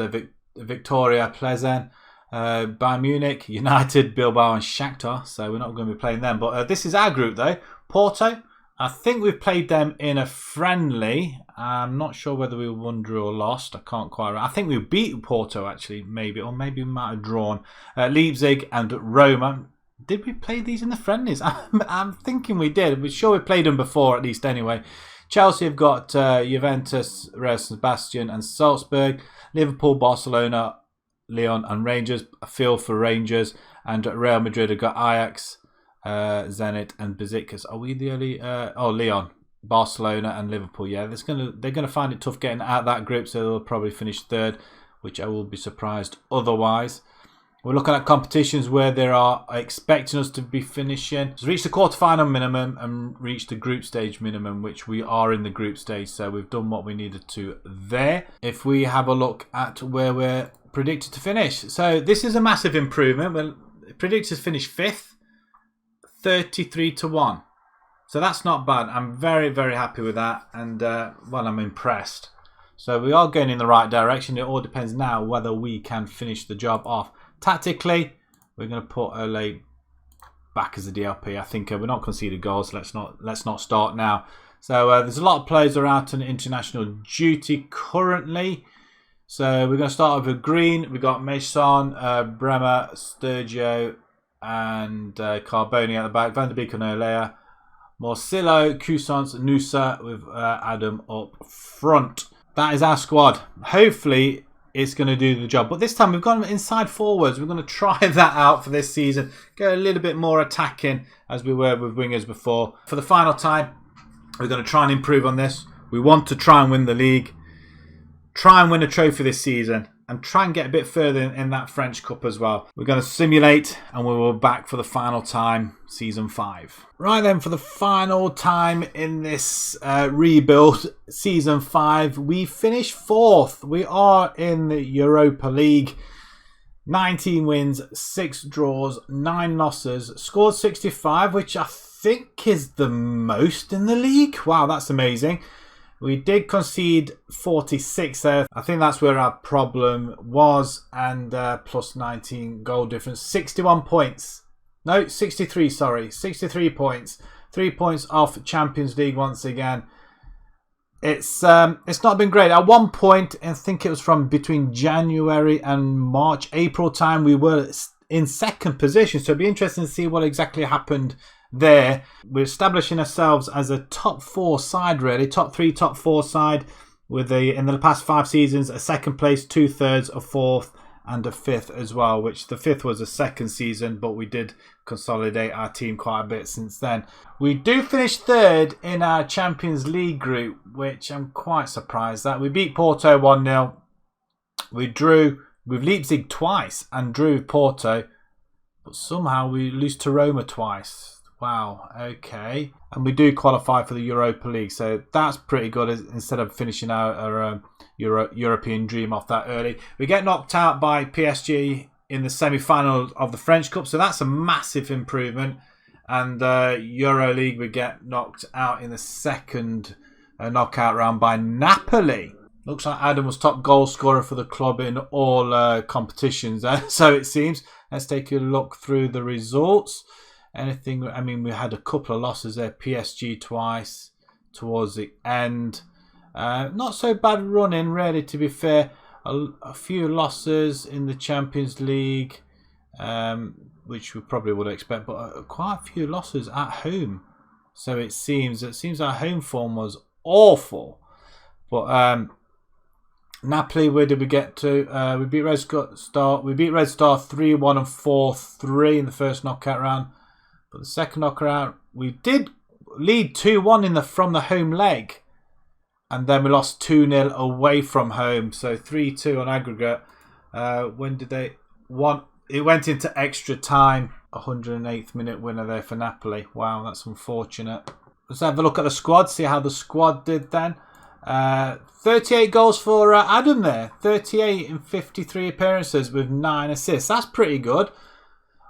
Victoria Plezen. Bayern Munich, United, Bilbao and Shakhtar. So we're not going to be playing them. But this is our group though. Porto, I think we've played them in a friendly. I'm not sure whether we won, drew or lost. I can't quite remember. I think we beat Porto actually, maybe. Or maybe we might have drawn. Leipzig and Roma. Did we play these in the friendlies? I'm thinking we did. We're sure we played them before at least anyway. Chelsea have got Juventus, Real Sebastian and Salzburg. Liverpool, Barcelona, Lyon and Rangers. A feel for Rangers. And Real Madrid have got Ajax, Zenit and Besiktas. Are we the only... Lyon, Barcelona and Liverpool. Yeah, they're gonna find it tough getting out of that group, so they'll probably finish 3rd, which I will be surprised otherwise. We're looking at competitions where they are expecting us to be finishing. So reach the quarterfinal minimum and reach the group stage minimum, which we are in the group stage. So we've done what we needed to there. If we have a look at where we're predicted to finish. So this is a massive improvement. We're predicted to finish 5th, 33-1. So that's not bad. I'm very, very happy with that. And, well, I'm impressed. So we are going in the right direction. It all depends now whether we can finish the job off. Tactically, we're going to put Ole back as a DLP. I think we're not conceded goals. So let's not start now. So there's a lot of players that are out on international duty currently. So we're going to start with Green. We've got Mason, Bremer, Sturgio, and Carboni at the back. Van der Beek and Olea. Morcillo, Cousins, Nusa with Adam up front. That is our squad. Hopefully it's going to do the job. But this time we've gone inside forwards. We're going to try that out for this season. Go a little bit more attacking as we were with wingers before. For the final time, we're going to try and improve on this. We want to try and win the league. Try and win a trophy this season. and try and get a bit further in that French Cup as well. We're going to simulate, and we will be back for the final time, Season 5. Right then, for the final time in this rebuild, Season 5, we finished 4th. We are in the Europa League. 19 wins, 6 draws, 9 losses, scored 65, which I think is the most in the league. Wow, that's amazing. We did concede 46 there. I think that's where our problem was. And plus 19 goal difference. 61 points. No, 63, sorry. 63 points. 3 points off Champions League once again. It's not been great. At one point, I think it was from between January and March, April time, we were in 2nd position. So it'd be interesting to see what exactly happened there. We're establishing ourselves as a top 4 side, really. Top 3, top 4 side with in the past 5 seasons, a 2nd place, 2/3, a 4th and a 5th as well, which the 5th was a 2nd season, but we did consolidate our team quite a bit since then. We do finish 3rd in our Champions League group, which I'm quite surprised at. We beat Porto 1-0. We drew with Leipzig twice and drew with Porto, but somehow we lose to Roma twice. Wow, okay. And we do qualify for the Europa League, so that's pretty good instead of finishing our European dream off that early. We get knocked out by PSG in the semi-final of the French Cup, so that's a massive improvement. And Euro League, we get knocked out in the 2nd knockout round by Napoli. Looks like Adam was top goal scorer for the club in all competitions, so it seems. Let's take a look through the results. Anything, I mean, we had a couple of losses there. PSG twice towards the end. Not so bad running, really, to be fair. A few losses in the Champions League, which we probably would expect, but quite a few losses at home. So it seems our home form was awful. But Napoli, where did we get to? We beat Red Star. We beat Red Star 3-1 and 4-3 in the first knockout round. But the second knockout, we did lead 2-1 from the home leg. And then we lost 2-0 away from home. So 3-2 on aggregate. When did they won? It went into extra time. 108th minute winner there for Napoli. Wow, that's unfortunate. Let's have a look at the squad. See how the squad did then. 38 goals for Adam there. 38 in 53 appearances with 9 assists. That's pretty good.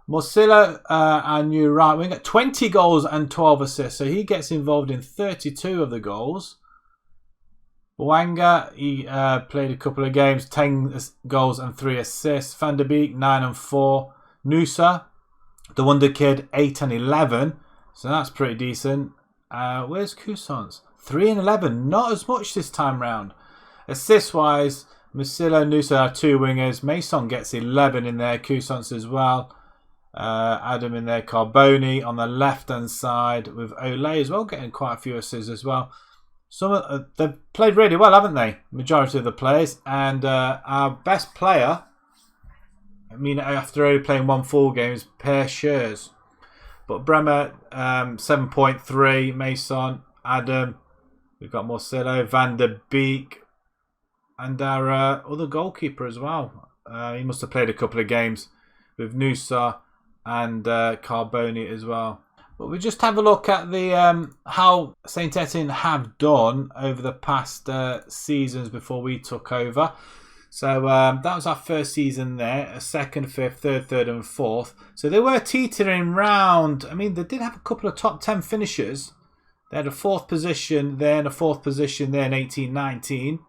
Morcilla, our new right winger, 20 goals and 12 assists. So he gets involved in 32 of the goals. Bouanga, he played a couple of games, 10 goals and 3 assists. Van der Beek, 9 and 4. Nusa, the wonder kid, 8 and 11. So that's pretty decent. Where's Cousins? 3 and 11. Not as much this time round. Assist-wise, Morcilla, Nusa are 2 wingers. Mason gets 11 in there. Cousins as well. Adam in there, Carboni on the left-hand side with Olay as well, getting quite a few assists as well. They've played really well, haven't they? Majority of the players. And our best player, I mean, after only playing 1 full game, is Per Schurz. But Bremer, 7.3. Mason, Adam. We've got Morcillo, Van der Beek. And our other goalkeeper as well. He must have played a couple of games with Nusa and Carboni as well. But we just have a look at the how Saint Etienne have done over the past seasons before we took over. So that was our first season there, a 2nd, 5th, 3rd, 3rd and 4th. So they were teetering round. I mean, they did have a couple of top 10 finishers. They had a 4th position there and a 4th position there in 18-19.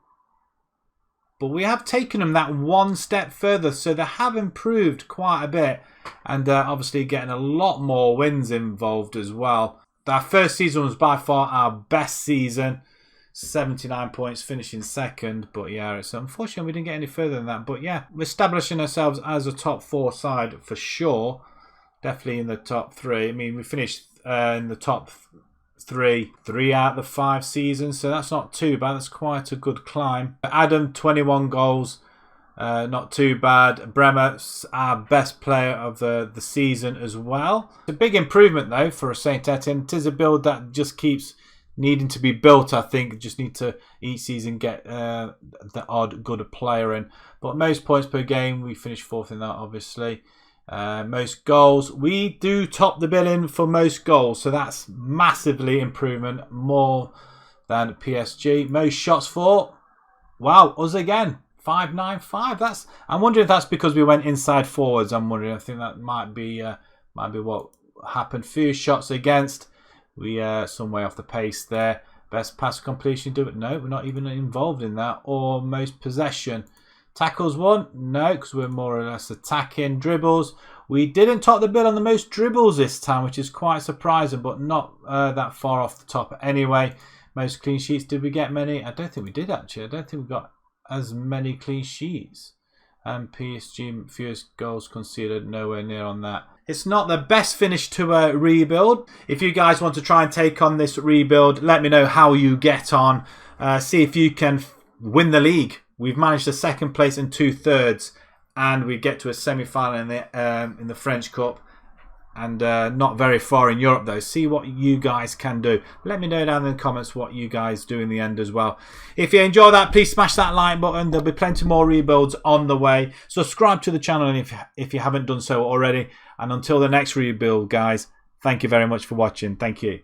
But we have taken them that one step further, so they have improved quite a bit. And obviously getting a lot more wins involved as well. Our first season was by far our best season. 79 points, finishing 2nd. But yeah, it's unfortunate we didn't get any further than that. But yeah, we're establishing ourselves as a top 4 side for sure. Definitely in the top 3. I mean, we finished in the top 3 out of the 5 seasons. So that's not too bad. That's quite a good climb. Adam, 21 goals. Not too bad. Bremer, our best player of the season as well. It's a big improvement though for Saint Etienne. It is a build that just keeps needing to be built. I think just need to each season get the odd good player in. But most points per game, we finished 4th in that, obviously. Most goals, we do top the billing for most goals, so that's massively improvement, more than PSG. Most shots for, wow, us again, 595. I'm wondering if that's because we went inside forwards. I think that might be what happened. Few shots against, we some way off the pace there. Best pass completion, do it? No, we're not even involved in that. Or most possession. Tackles won? No, because we're more or less attacking. Dribbles, we didn't top the bill on the most dribbles this time, which is quite surprising, but not that far off the top anyway. Most clean sheets, did we get many? I don't think we did, actually. I don't think we got as many clean sheets. And PSG, fewest goals conceded, nowhere near on that. It's not the best finish to a rebuild. If you guys want to try and take on this rebuild, let me know how you get on. See if you can win the league. We've managed a 2nd place and 2/3, and we get to a semi-final in the French Cup, and not very far in Europe though. See what you guys can do. Let me know down in the comments what you guys do in the end as well. If you enjoy that, please smash that like button. There'll be plenty more rebuilds on the way. Subscribe to the channel if you haven't done so already. And until the next rebuild, guys, thank you very much for watching. Thank you.